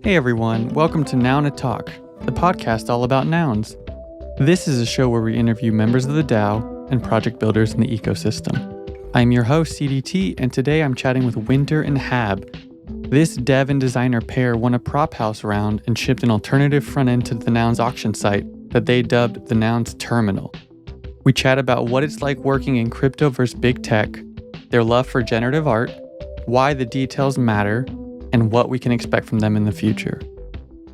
Hey everyone, welcome to Noun O Talk, the podcast all about nouns. This is a show where we interview members of the DAO and project builders in the ecosystem. I'm your host, CDT, and today I'm chatting with Winter and Hab. This dev and designer pair won a prop house round and shipped an alternative front end to the Nouns auction site that they dubbed the Nouns Terminal. We chat about what it's like working in crypto versus big tech, their love for generative art, why the details matter, and what we can expect from them in the future.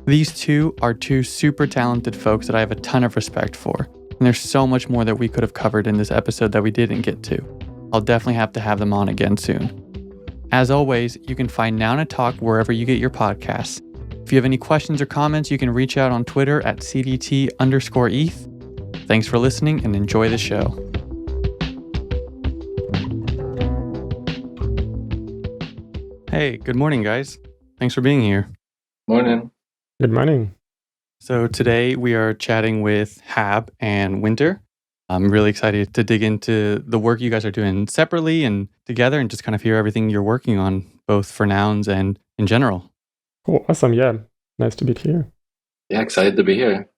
These two are two super talented folks that I have a ton of respect for, and there's so much more that we could have covered in this episode that we didn't get to. I'll definitely have to have them on again soon. As always, you can find Noun O Talk wherever you get your podcasts. If you have any questions or comments, you can reach out on Twitter at cdt_eth. Thanks for listening and enjoy the show. Hey, good morning, guys. Thanks for being here. Morning. Good morning. So today we are chatting with Hab and Winter. I'm really excited to dig into the work you guys are doing separately and together and just kind of hear everything you're working on, both for nouns and in general. Cool. Awesome. Yeah. Nice to be here. Yeah, excited to be here.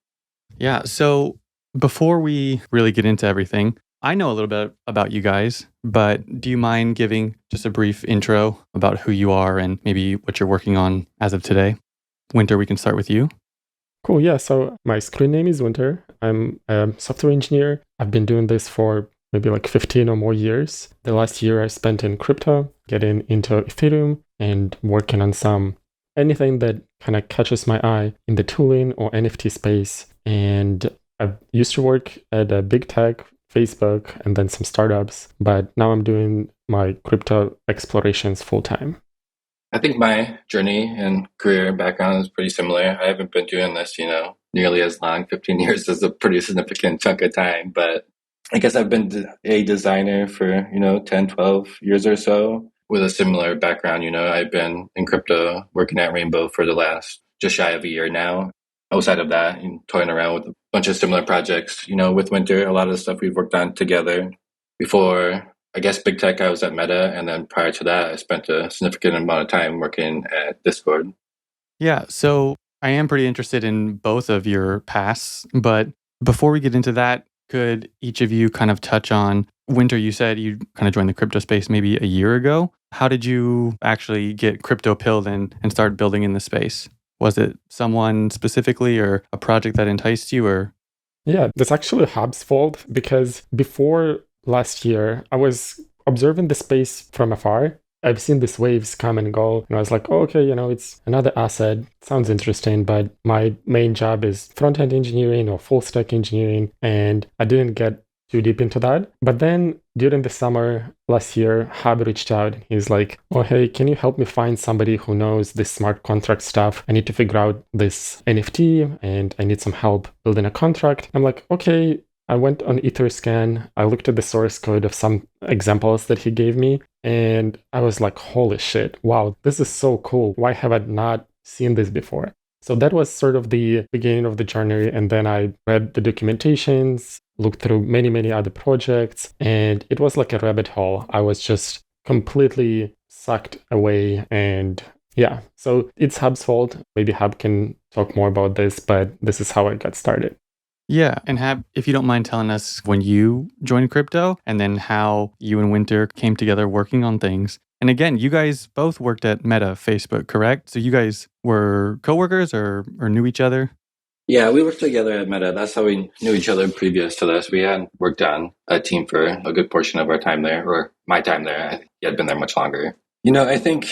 Yeah. So before we really get into everything, I know a little bit about you guys, but do you mind giving just a brief intro about who you are and maybe what you're working on as of today? Winter, we can start with you. Cool. Yeah. So my screen name is Winter. I'm a software engineer. I've been doing this for maybe like 15 or more years. The last year I spent in crypto, getting into Ethereum and working on anything that kind of catches my eye in the tooling or NFT space. And I used to work at a big tech, Facebook, and then some startups, but now I'm doing my crypto explorations full time. I think my journey and career background is pretty similar. I haven't been doing this, nearly as long. 15 years is a pretty significant chunk of time, but I guess I've been a designer for, 10, 12 years or so with a similar background. I've been in crypto working at Rainbow for the last just shy of a year now. Outside of that, toying around with a bunch of similar projects, with Winter, a lot of the stuff we've worked on together. Before, I guess, big tech, I was at Meta. And then prior to that, I spent a significant amount of time working at Discord. Yeah, so I am pretty interested in both of your pasts. But before we get into that, could each of you kind of touch on, Winter, you said you kind of joined the crypto space maybe a year ago. How did you actually get crypto pilled and start building in the space? Was it someone specifically or a project that enticed you? Or Yeah, that's actually Hab's fault because before last year, I was observing the space from afar. I've seen these waves come and go, and I was like, oh, okay, it's another asset. Sounds interesting, but my main job is front-end engineering or full-stack engineering, and I didn't get too deep into that. But then during the summer last year, Hab reached out. He's like, oh, hey, can you help me find somebody who knows this smart contract stuff? I need to figure out this NFT and I need some help building a contract. I'm like, okay. I went on Etherscan. I looked at the source code of some examples that he gave me. And I was like, holy shit, wow, this is so cool. Why have I not seen this before? So that was sort of the beginning of the journey. And then I read the documentations, looked through many, many other projects, and it was like a rabbit hole. I was just completely sucked away. And yeah, so it's Hab's fault. Maybe Hab can talk more about this, but this is how I got started. Yeah, and Hab, if you don't mind telling us when you joined crypto and then how you and Winter came together working on things. And again, you guys both worked at Meta, Facebook, correct? So you guys were coworkers or knew each other? Yeah, we worked together at Meta. That's how we knew each other previous to this. We had worked on a team for a good portion of our time there, or my time there. I think he had been there much longer. I think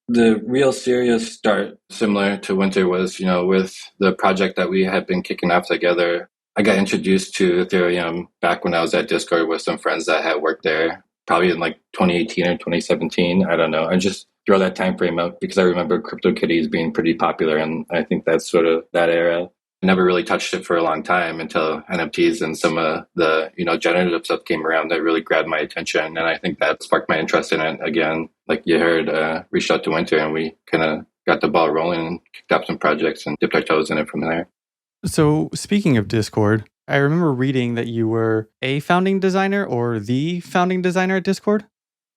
the real serious start, similar to Winter, was, with the project that we had been kicking off together. I got introduced to Ethereum back when I was at Discord with some friends that had worked there, probably in like 2018 or 2017. I don't know. I just throw that time frame up because I remember CryptoKitties being pretty popular, and I think that's sort of that era. I never really touched it for a long time until NFTs and some of the, generative stuff came around that really grabbed my attention. And I think that sparked my interest in it again. Like you heard, reached out to Winter and we kind of got the ball rolling and kicked off some projects and dipped our toes in it from there. So speaking of Discord, I remember reading that you were a founding designer or the founding designer at Discord.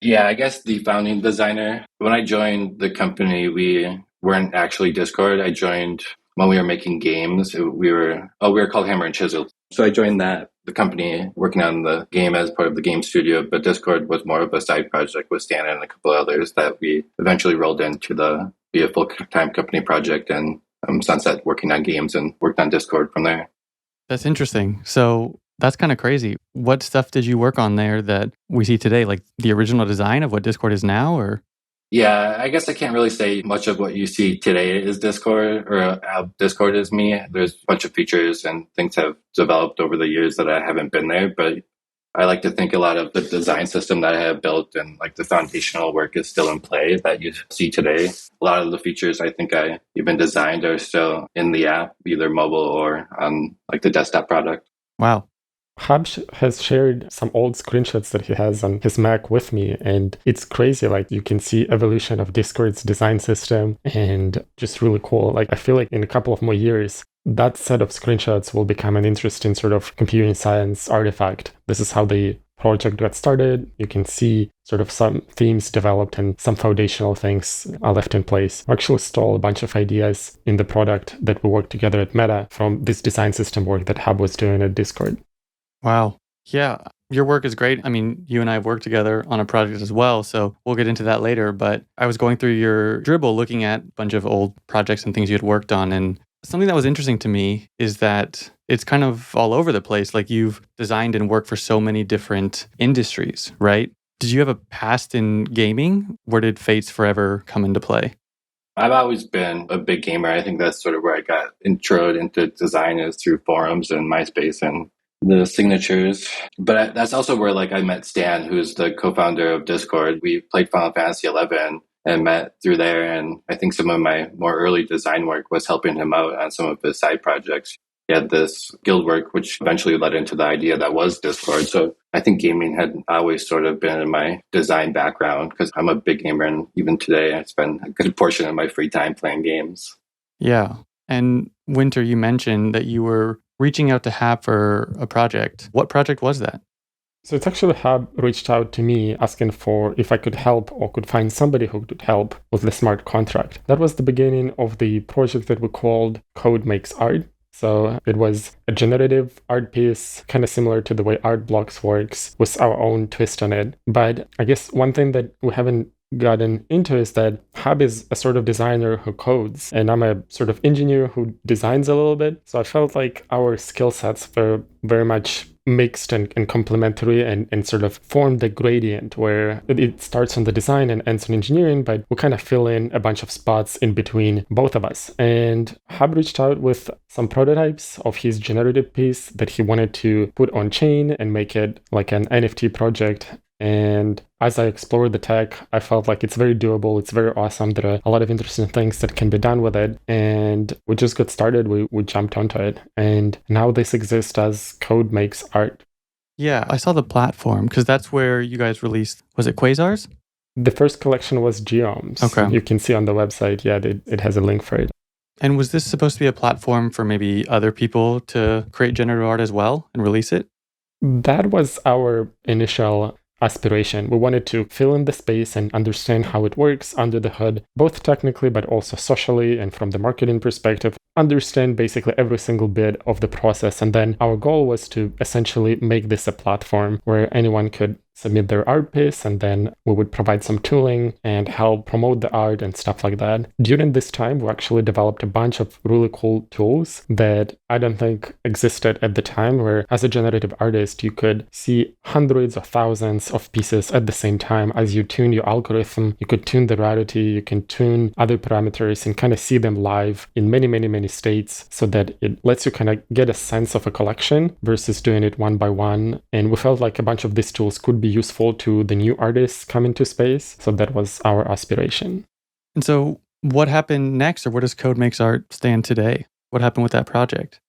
Yeah, I guess the founding designer. When I joined the company, we weren't actually Discord. I joined when we were making games. We were called Hammer and Chisel. So I joined the company working on the game as part of the game studio, but Discord was more of a side project with Stan and a couple others that we eventually rolled into be a full-time company project and sunset working on games and worked on Discord from there. That's interesting. So that's kind of crazy. What stuff did you work on there that we see today? Like the original design of what Discord is now, or? Yeah, I guess I can't really say much of what you see today is Discord or how Discord is me. There's a bunch of features and things have developed over the years that I haven't been there, but I like to think a lot of the design system that I have built and like the foundational work is still in play that you see today. A lot of the features I think I even designed are still in the app, either mobile or on like the desktop product. Wow. Hab has shared some old screenshots that he has on his Mac with me, and it's crazy. Like you can see evolution of Discord's design system and just really cool. Like I feel like in a couple of more years, that set of screenshots will become an interesting sort of computing science artifact. This is how the project got started. You can see sort of some themes developed and some foundational things are left in place. I actually stole a bunch of ideas in the product that we worked together at Meta from this design system work that Hab was doing at Discord. Wow. Yeah. Your work is great. I mean, you and I have worked together on a project as well, so we'll get into that later. But I was going through your Dribble looking at a bunch of old projects and things you had worked on. And something that was interesting to me is that it's kind of all over the place. Like you've designed and worked for so many different industries, right? Did you have a past in gaming? Where did Fates Forever come into play? I've always been a big gamer. I think that's sort of where I got introed into design is through forums and MySpace and the signatures. But that's also where like I met Stan, who's the co-founder of Discord. We played Final Fantasy 11 and met through there. And I think some of my more early design work was helping him out on some of his side projects. He had this guild work, which eventually led into the idea that was Discord. So I think gaming had always sort of been in my design background because I'm a big gamer. And even today, I spend a good portion of my free time playing games. Yeah. And Winter, you mentioned that you were reaching out to Hab for a project. What project was that? So it's actually Hab reached out to me asking for if I could help or could find somebody who could help with the smart contract. That was the beginning of the project that we called Code Makes Art. So it was a generative art piece, kind of similar to the way Art Blocks works, with our own twist on it. But I guess one thing that we haven't gotten into is that Hab is a sort of designer who codes, and I'm a sort of engineer who designs a little bit. So I felt like our skill sets were very much mixed and complementary and sort of formed the gradient where it starts on the design and ends on engineering, but we kind of fill in a bunch of spots in between both of us. And Hab reached out with some prototypes of his generative piece that he wanted to put on chain and make it like an NFT project. And as I explored the tech, I felt like it's very doable. It's very awesome. There are a lot of interesting things that can be done with it. And we just got started. We jumped onto it. And now this exists as Code Makes Art. Yeah, I saw the platform because that's where you guys released, was it Quasars? The first collection was Geomes. Okay. You can see on the website, yeah, it has a link for it. And was this supposed to be a platform for maybe other people to create generative art as well and release it? That was our initial aspiration. We wanted to fill in the space and understand how it works under the hood, both technically but also socially and from the marketing perspective, understand basically every single bit of the process. And then our goal was to essentially make this a platform where anyone could submit their art piece, and then we would provide some tooling and help promote the art and stuff like that. During this time, we actually developed a bunch of really cool tools that I don't think existed at the time, where as a generative artist, you could see hundreds or thousands of pieces at the same time. As you tune your algorithm, you could tune the rarity, you can tune other parameters and kind of see them live in many, many, many states so that it lets you kind of get a sense of a collection versus doing it one by one. And we felt like a bunch of these tools could be useful to the new artists coming to space. So that was our aspiration. And so what happened next, or where does Code Makes Art stand today? What happened with that project?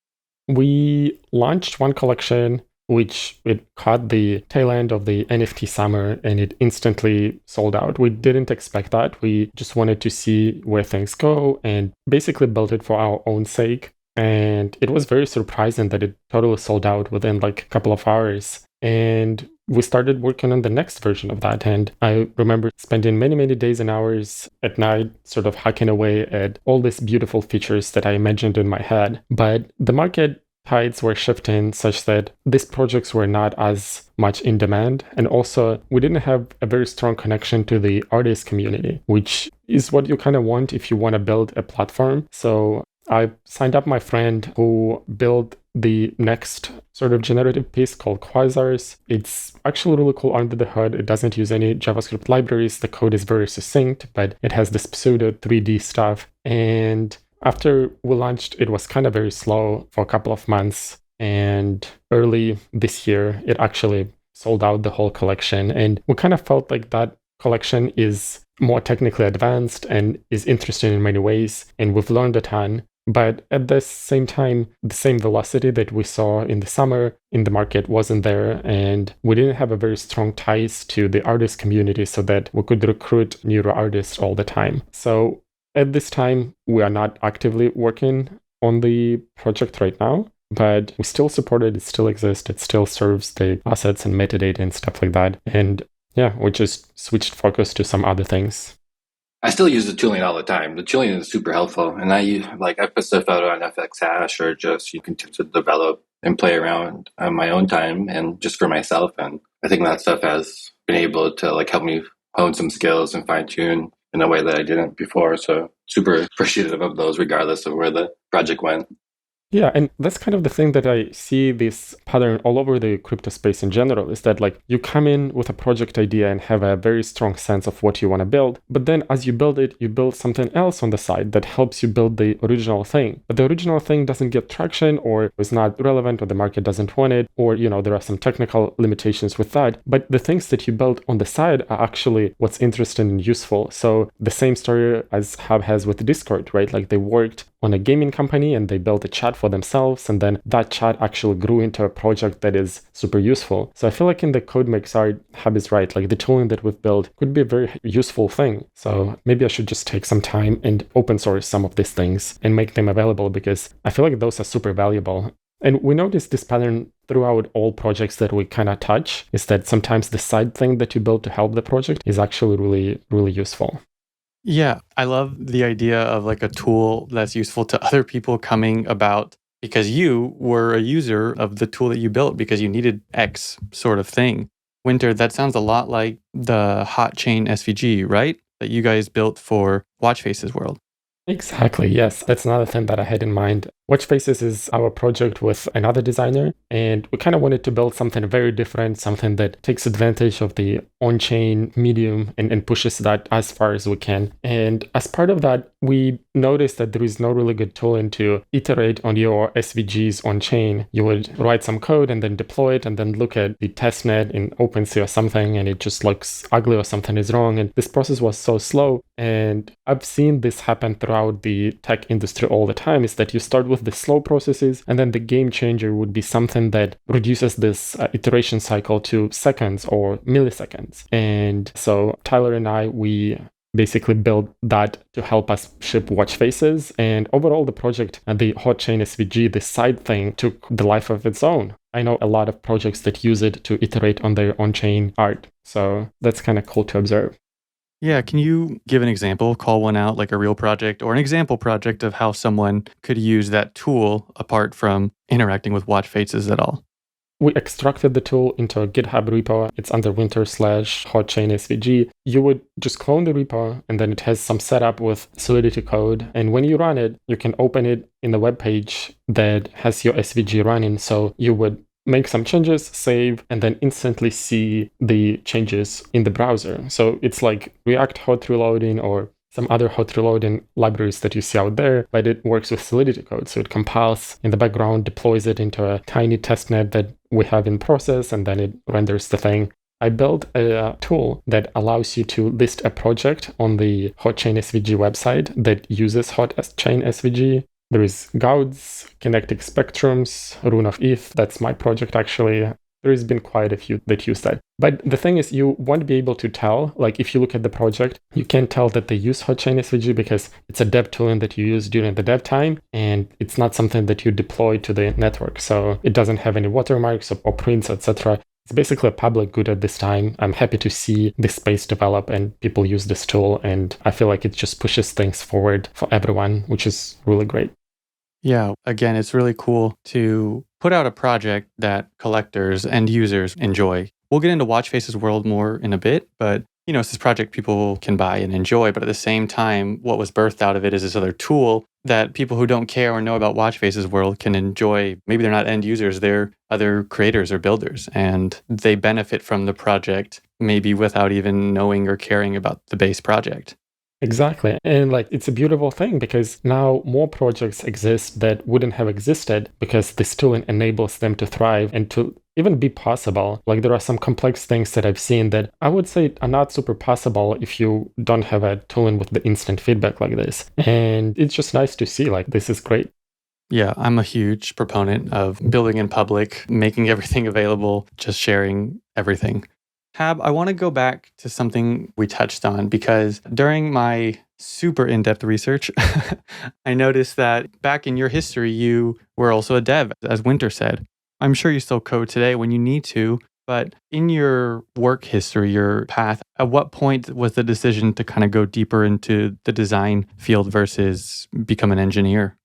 We launched one collection, which it caught the tail end of the NFT summer, and it instantly sold out. We didn't expect that. We just wanted to see where things go and basically built it for our own sake. And it was very surprising that it totally sold out within like a couple of hours. And we started working on the next version of that. And I remember spending many, many days and hours at night sort of hacking away at all these beautiful features that I imagined in my head. But the market tides were shifting such that these projects were not as much in demand. And also, we didn't have a very strong connection to the artist community, which is what you kind of want if you want to build a platform. So I signed up my friend who built the next sort of generative piece called Quasars. It's actually really cool under the hood. It doesn't use any JavaScript libraries. The code is very succinct, but it has this pseudo 3D stuff. And after we launched, it was kind of very slow for a couple of months. And early this year, it actually sold out the whole collection. And we kind of felt like that collection is more technically advanced and is interesting in many ways. And we've learned a ton. But at the same time, the same velocity that we saw in the summer in the market wasn't there. And we didn't have a very strong ties to the artist community so that we could recruit new artists all the time. So at this time, we are not actively working on the project right now, but we still support it. It still exists. It still serves the assets and metadata and stuff like that. And yeah, we just switched focus to some other things. I still use the tooling all the time. The tooling is super helpful. And I put stuff out on FX Hash or just you can to develop and play around on my own time and just for myself. And I think that stuff has been able to help me hone some skills and fine tune in a way that I didn't before. So super appreciative of those regardless of where the project went. Yeah, and that's kind of the thing that I see this pattern all over the crypto space in general, is that you come in with a project idea and have a very strong sense of what you want to build. But then as you build it, you build something else on the side that helps you build the original thing. But the original thing doesn't get traction or is not relevant or the market doesn't want it or, there are some technical limitations with that. But the things that you build on the side are actually what's interesting and useful. So the same story as Hab has with Discord, right? They worked on a gaming company and they built a chat for themselves, and then that chat actually grew into a project that is super useful. So I feel in the code makes art, Hab is right. The tooling that we've built could be a very useful thing. So maybe I should just take some time and open source some of these things and make them available, because I feel those are super valuable. And we notice this pattern throughout all projects that we kind of touch, is that sometimes the side thing that you build to help the project is actually really, really useful. Yeah, I love the idea of a tool that's useful to other people coming about because you were a user of the tool that you built because you needed X sort of thing. Winter, that sounds a lot like the Hot Chain SVG, right? That you guys built for Watchfaces.World. Exactly, yes. That's another thing that I had in mind. Watchfaces is our project with another designer, and we kind of wanted to build something very different, something that takes advantage of the on-chain medium and pushes that as far as we can. And as part of that, we noticed that there is no really good tooling to iterate on your SVGs on-chain. You would write some code and then deploy it and then look at the testnet in OpenSea or something, and it just looks ugly or something is wrong. And this process was so slow. And I've seen this happen throughout the tech industry all the time, is that you start with the slow processes, and then the game changer would be something that reduces this iteration cycle to seconds or milliseconds. And so Tyler and I, we basically built that to help us ship watch faces. And overall, the project and the Hot Chain SVG, the side thing, took the life of its own. I know a lot of projects that use it to iterate on their on-chain art. So that's kind of cool to observe. Yeah, can you give an example, call one out, a real project or an example project of how someone could use that tool apart from interacting with watch faces at all? We extracted the tool into a GitHub repo. It's under winter/Hot Chain SVG. You would just clone the repo, and then it has some setup with Solidity code. And when you run it, you can open it in the web page that has your SVG running. So you would make some changes, save, and then instantly see the changes in the browser. So it's like React hot reloading or some other hot reloading libraries that you see out there, but it works with Solidity code. So it compiles in the background, deploys it into a tiny testnet that we have in process, and then it renders the thing. I built a tool that allows you to list a project on the Hot Chain SVG website that uses Hot Chain SVG. There is Gauds, Kinetic Spectrums, Runeit. That's my project, actually. There has been quite a few that use that. But the thing is, you won't be able to tell, if you look at the project, you can't tell that they use Hot Chain SVG because it's a dev tooling that you use during the dev time, and it's not something that you deploy to the network. So it doesn't have any watermarks or prints, etc. It's basically a public good at this time. I'm happy to see this space develop and people use this tool. And I feel like it just pushes things forward for everyone, which is really great. Yeah, again, it's really cool to put out a project that collectors and users enjoy. We'll get into Watchfaces.World more in a bit, but it's this project people can buy and enjoy. But at the same time, what was birthed out of it is this other tool that people who don't care or know about Watchfaces.World can enjoy. Maybe they're not end users, they're other creators or builders, and they benefit from the project maybe without even knowing or caring about the base project. Exactly. And it's a beautiful thing because now more projects exist that wouldn't have existed because this tooling enables them to thrive and to even be possible. There are some complex things that I've seen that I would say are not super possible if you don't have a tooling with the instant feedback like this. And it's just nice to see this is great. Yeah, I'm a huge proponent of building in public, making everything available, just sharing everything. Hab, I want to go back to something we touched on because during my super in-depth research, I noticed that back in your history, you were also a dev, as Winter said. I'm sure you still code today when you need to, but in your work history, your path, at what point was the decision to kind of go deeper into the design field versus become an engineer?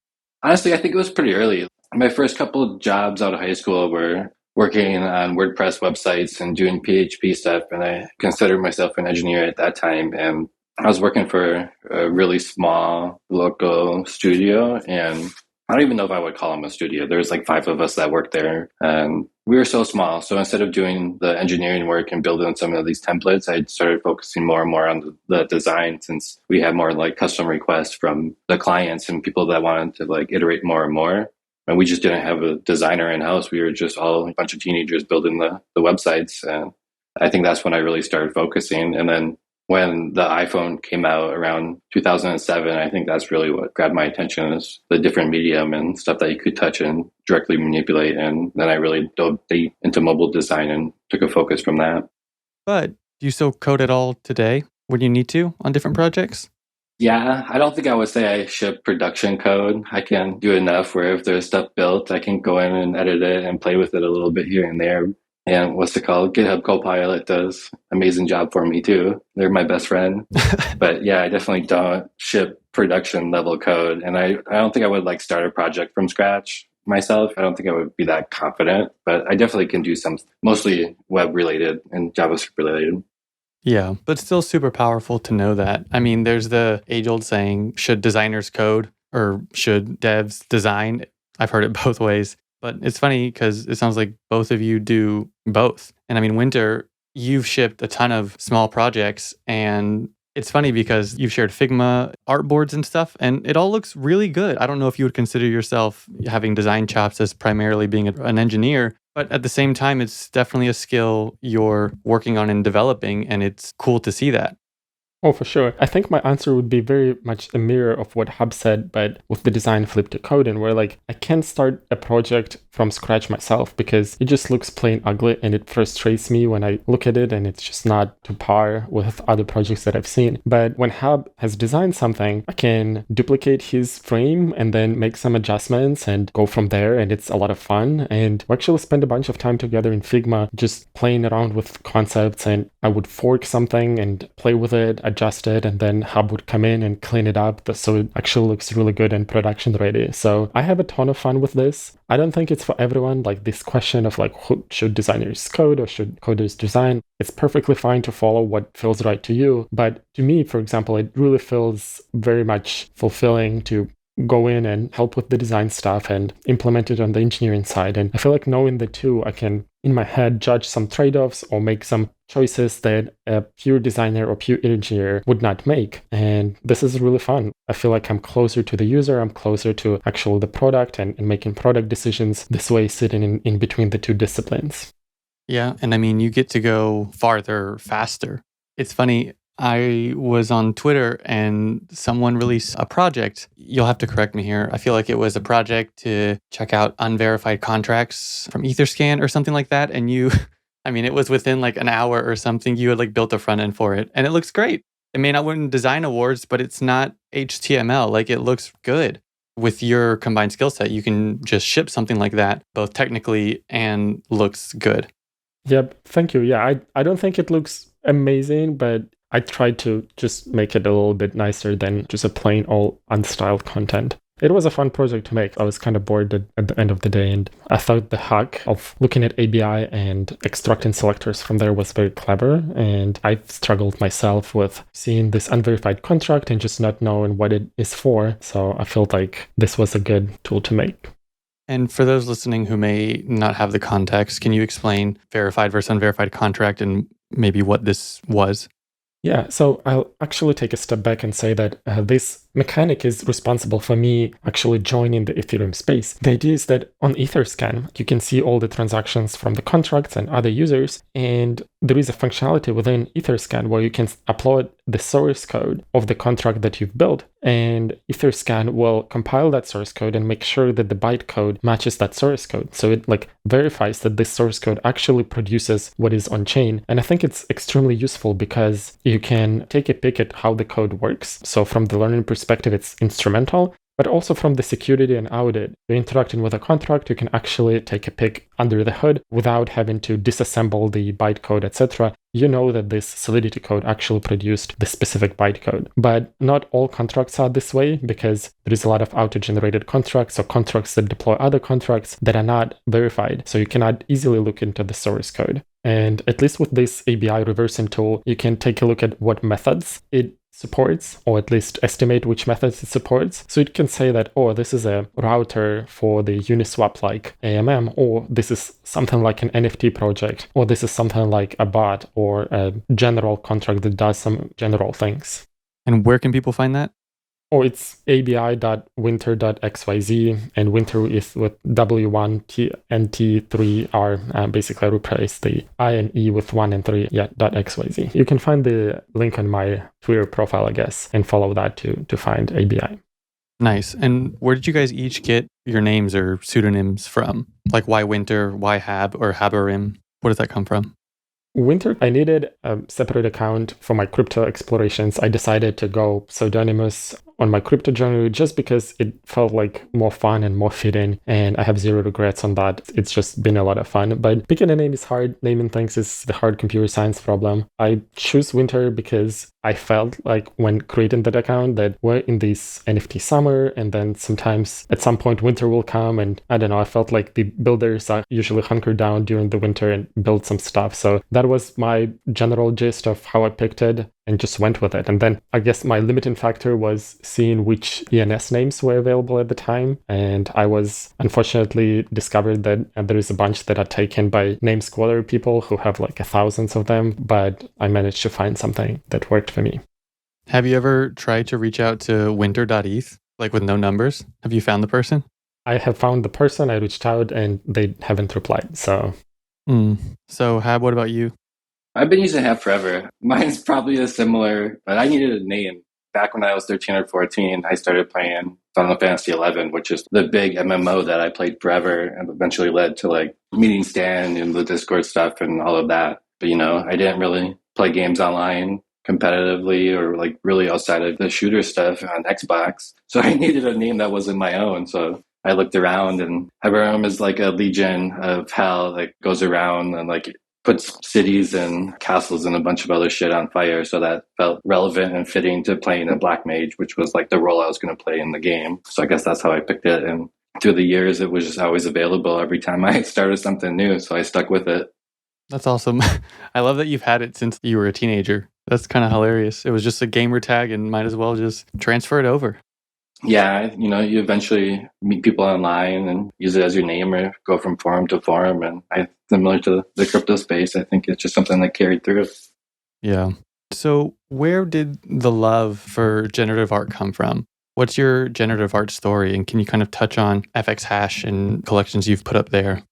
Honestly, I think it was pretty early. My first couple of jobs out of high school were working on WordPress websites and doing PHP stuff, and I considered myself an engineer at that time. And I was working for a really small local studio, and I don't even know if I would call them a studio. There's 5 of us that worked there, and we were so small. So instead of doing the engineering work and building some of these templates, I started focusing more and more on the design, since we had more custom requests from the clients and people that wanted to iterate more and more. And we just didn't have a designer in-house. We were just all a bunch of teenagers building the websites. And I think that's when I really started focusing. And then when the iPhone came out around 2007, I think that's really what grabbed my attention, is the different medium and stuff that you could touch and directly manipulate. And then I really dove deep into mobile design and took a focus from that. But do you still code at all today when you need to on different projects? Yeah, I don't think I would say I ship production code. I can do enough where if there's stuff built, I can go in and edit it and play with it a little bit here and there. And what's it called? GitHub Copilot does an amazing job for me too. They're my best friend. But yeah, I definitely don't ship production level code. And I don't think I would start a project from scratch myself. I don't think I would be that confident, but I definitely can do some mostly web related and JavaScript related. Yeah, but still super powerful to know that. I mean, there's the age-old saying, should designers code or should devs design? I've heard it both ways. But it's funny because it sounds like both of you do both. And I mean, Winter, you've shipped a ton of small projects, and it's funny because you've shared Figma artboards and stuff, and it all looks really good. I don't know if you would consider yourself having design chops as primarily being an engineer, but at the same time, it's definitely a skill you're working on and developing, and it's cool to see that. Oh, for sure. I think my answer would be very much a mirror of what Hab said, but with the design flip to code, and where I can't start a project from scratch myself because it just looks plain ugly and it frustrates me when I look at it and it's just not to par with other projects that I've seen. But when Hab has designed something, I can duplicate his frame and then make some adjustments and go from there, and it's a lot of fun. And we actually spend a bunch of time together in Figma just playing around with concepts, and I would fork something and play with it, adjust it, and then Hab would come in and clean it up so it actually looks really good and production ready. So I have a ton of fun with this. I don't think it's for everyone, this question of should designers code or should coders design. It's perfectly fine to follow what feels right to you. But to me, for example, it really feels very much fulfilling to go in and help with the design stuff and implement it on the engineering side. And I feel like knowing the two, I can, in my head, judge some trade-offs or make some choices that a pure designer or pure engineer would not make. And this is really fun. I feel like I'm closer to the user, I'm closer to actually the product and making product decisions this way, sitting in between the two disciplines. Yeah, and I mean, you get to go farther faster. It's funny, I was on Twitter and someone released a project. You'll have to correct me here. I feel like it was a project to check out unverified contracts from Etherscan or something like that. And you, I mean, it was within an hour or something, you had built a front end for it. And it looks great. It may not win design awards, but it's not HTML. It looks good. With your combined skill set, you can just ship something like that, both technically and looks good. Yep, thank you. Yeah, I don't think it looks amazing, but I tried to just make it a little bit nicer than just a plain old unstyled content. It was a fun project to make. I was kind of bored at the end of the day, and I thought the hack of looking at ABI and extracting selectors from there was very clever. And I've struggled myself with seeing this unverified contract and just not knowing what it is for. So I felt like this was a good tool to make. And for those listening who may not have the context, can you explain verified versus unverified contract and maybe what this was? Yeah, so I'll actually take a step back and say that this mechanic is responsible for me actually joining the Ethereum space. The idea is that on Etherscan, you can see all the transactions from the contracts and other users, and there is a functionality within Etherscan where you can upload the source code of the contract that you've built, and Etherscan will compile that source code and make sure that the bytecode matches that source code. So it verifies that this source code actually produces what is on chain. And I think it's extremely useful because you can take a peek at how the code works. So from the learning perspective, it's instrumental, but also from the security and audit. You're interacting with a contract, you can actually take a peek under the hood without having to disassemble the bytecode, etc. You know that this Solidity code actually produced the specific bytecode. But not all contracts are this way because there is a lot of auto-generated contracts or contracts that deploy other contracts that are not verified. So you cannot easily look into the source code. And at least with this ABI reversing tool, you can take a look at what methods it supports, or at least estimate which methods it supports. So it can say that, oh, this is a router for the Uniswap like AMM, or this is something like an NFT project, or this is something like a bot or a general contract that does some general things. And where can people find that? Oh, it's abi.winter.xyz, and winter is with W1nt3r. Basically, I replaced the I and E with 1 and 3, .xyz. You can find the link on my Twitter profile, I guess, and follow that to find ABI. Nice. And where did you guys each get your names or pseudonyms from? Like why Winter, why Hab, or Habarim? Where does that come from? Winter, I needed a separate account for my crypto explorations. I decided to go pseudonymous on my crypto journey just because it felt like more fun and more fitting, and I have zero regrets on that. It's just been a lot of fun. But picking a name is hard. Naming things is the hard computer science problem. I choose Winter because I felt like when creating that account that we're in this NFT summer, and then sometimes at some point winter will come, and I don't know, I felt like the builders are usually hunkered down during the winter and build some stuff. So that was my general gist of how I picked it and just went with it. And then I guess my limiting factor was seeing which ENS names were available at the time. And I was unfortunately discovered that there is a bunch that are taken by name squatter people who have like thousands of them, but I managed to find something that worked for me. Have you ever tried to reach out to winter.eth, like with no numbers? Have you found the person? I have found the person, I reached out, and they haven't replied. So Hab, what about you? I've been using Hab forever. Mine's probably a similar, but I needed a name. Back when I was 13 or 14, I started playing Final Fantasy 11, which is the big MMO that I played forever and eventually led to like meeting Stan and the Discord stuff and all of that. But I didn't really play games online competitively or like really outside of the shooter stuff on Xbox. So I needed a name that wasn't my own. So I looked around, and Habarim is like a legion of hell that goes around and like puts cities and castles and a bunch of other shit on fire. So that felt relevant and fitting to playing a black mage, which was like the role I was going to play in the game. So I guess that's how I picked it. And through the years, it was just always available every time I started something new. So I stuck with it. That's awesome. I love that you've had it since you were a teenager. That's kind of hilarious. It was just a gamer tag and might as well just transfer it over. Yeah, you eventually meet people online and use it as your name or go from forum to forum. And similar to the crypto space, I think it's just something that carried through. Yeah. So where did the love for generative art come from? What's your generative art story? And can you kind of touch on FX Hash and collections you've put up there?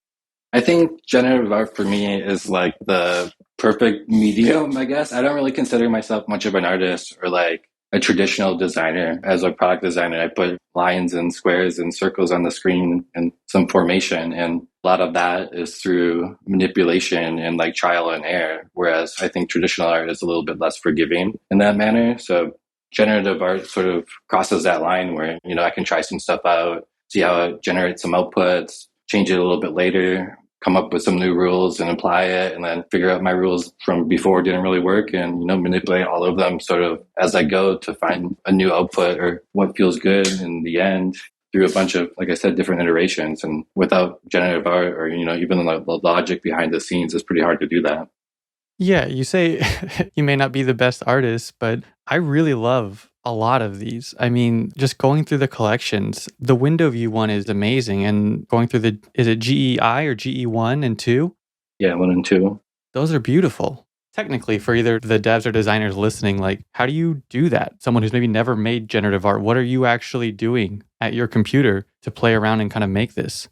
I think generative art for me is like the perfect medium, I guess. I don't really consider myself much of an artist or like a traditional designer. As a product designer, I put lines and squares and circles on the screen and some formation. And a lot of that is through manipulation and like trial and error. Whereas I think traditional art is a little bit less forgiving in that manner. So generative art sort of crosses that line where, I can try some stuff out, see how it generates some outputs, change it a little bit later, come up with some new rules and apply it, and then figure out my rules from before didn't really work, and manipulate all of them sort of as I go to find a new output or what feels good in the end through a bunch of, like I said, different iterations. And without generative art or even the logic behind the scenes, it's pretty hard to do that. Yeah, you say you may not be the best artist, but I really love a lot of these. I mean, just going through the collections, the window view one is amazing. And going through is it GEI or GE1 and 2? Yeah, 1 and 2. Those are beautiful. Technically, for either the devs or designers listening, like, how do you do that? Someone who's maybe never made generative art, what are you actually doing at your computer to play around and kind of make this?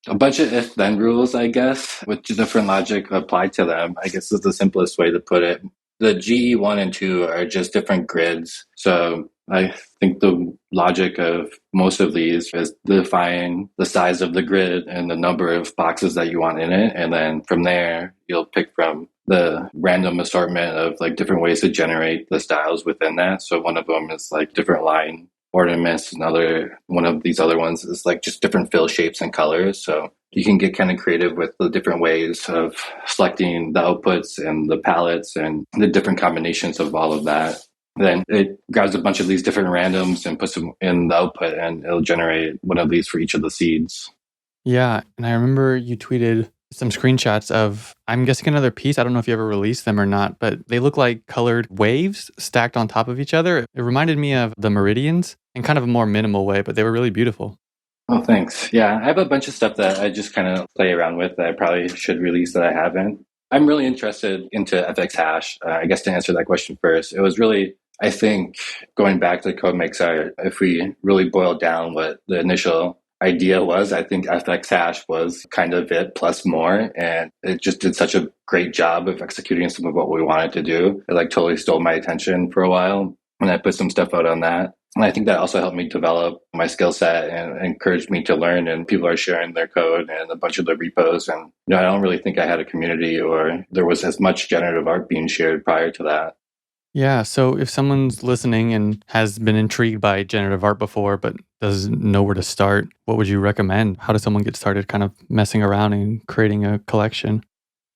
A bunch of if-then rules, I guess, with different logic applied to them, I guess is the simplest way to put it. The GE1 and 2 are just different grids. So I think the logic of most of these is define the size of the grid and the number of boxes that you want in it. And then from there, you'll pick from the random assortment of like different ways to generate the styles within that. So one of them is like different line ornaments. Another one of these other ones is like just different fill shapes and colors. So you can get kind of creative with the different ways of selecting the outputs and the palettes and the different combinations of all of that. Then it grabs a bunch of these different randoms and puts them in the output, and it'll generate one of these for each of the seeds. Yeah, and I remember you tweeted some screenshots of, I'm guessing, another piece. I don't know if you ever released them or not, but they look like colored waves stacked on top of each other. It reminded me of the meridians in kind of a more minimal way, but they were really beautiful. Oh, thanks. Yeah, I have a bunch of stuff that I just kind of play around with that I probably should release that I haven't. I'm really interested into FX hash. I guess to answer that question first, it was really, I think, going back to Code Makes Art, if we really boil down what the initial idea was, I think FX hash was kind of it plus more. And it just did such a great job of executing some of what we wanted to do. It like totally stole my attention for a while. And I put some stuff out on that. And I think that also helped me develop my skill set and encouraged me to learn. And people are sharing their code and a bunch of the repos. And I don't really think I had a community or there was as much generative art being shared prior to that. Yeah, so if someone's listening and has been intrigued by generative art before but doesn't know where to start, what would you recommend? How does someone get started kind of messing around and creating a collection?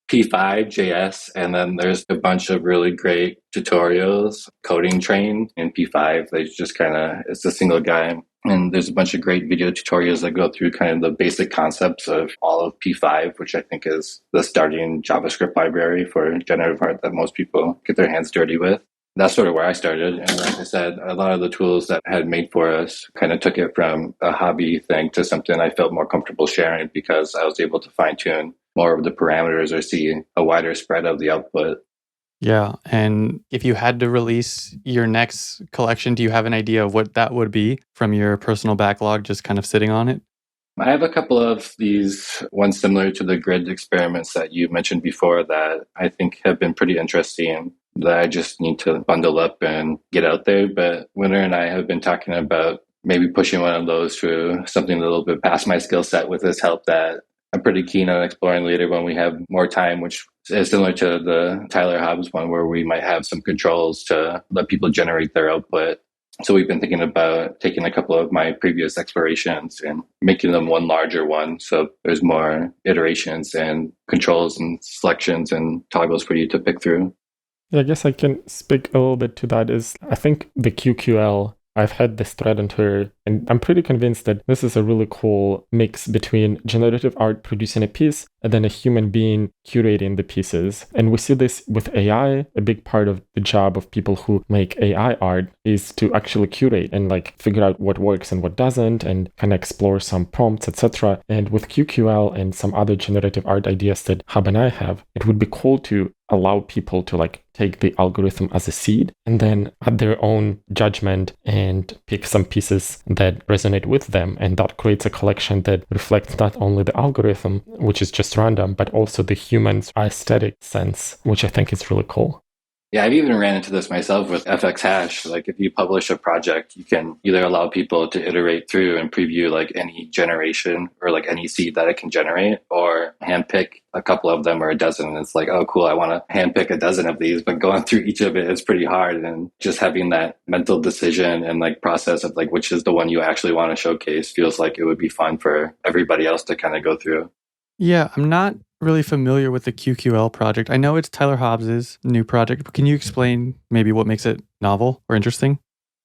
P5.js, and then there's a bunch of really great tutorials. Coding Train in P5, they just kind of, it's a single guy. And there's a bunch of great video tutorials that go through kind of the basic concepts of all of P5, which I think is the starting JavaScript library for generative art that most people get their hands dirty with. That's sort of where I started. And like I said, a lot of the tools that I had made for us kind of took it from a hobby thing to something I felt more comfortable sharing because I was able to fine tune more of the parameters or see a wider spread of the output. Yeah. And if you had to release your next collection, do you have an idea of what that would be from your personal backlog, just kind of sitting on it? I have a couple of these ones similar to the grid experiments that you mentioned before that I think have been pretty interesting that I just need to bundle up and get out there. But Winter and I have been talking about maybe pushing one of those to something a little bit past my skill set with his help that I'm pretty keen on exploring later when we have more time, which is similar to the Tyler Hobbs one where we might have some controls to let people generate their output. So we've been thinking about taking a couple of my previous explorations and making them one larger one. So there's more iterations and controls and selections and toggles for you to pick through. Yeah, I guess I can speak a little bit to that. I think the QQL, I've had this thread on Twitter, and I'm pretty convinced that this is a really cool mix between generative art producing a piece and then a human being curating the pieces. And we see this with AI. A big part of the job of people who make AI art is to actually curate and like figure out what works and what doesn't and kind of explore some prompts, etc. And with QQL and some other generative art ideas that Hab and I have, it would be cool to allow people to like take the algorithm as a seed and then add their own judgment and pick some pieces that resonate with them. And that creates a collection that reflects not only the algorithm, which is just random, but also the human's aesthetic sense, which I think is really cool. Yeah, I've even ran into this myself with FX hash. Like if you publish a project, you can either allow people to iterate through and preview like any generation or like any seed that it can generate, or handpick a couple of them or a dozen. And it's like, oh, cool, I want to handpick a dozen of these, but going through each of it is pretty hard. And just having that mental decision and like process of like, which is the one you actually want to showcase feels like it would be fun for everybody else to kind of go through. Yeah, I'm not really familiar with the QQL project. I know it's Tyler Hobbs's new project, but can you explain maybe what makes it novel or interesting?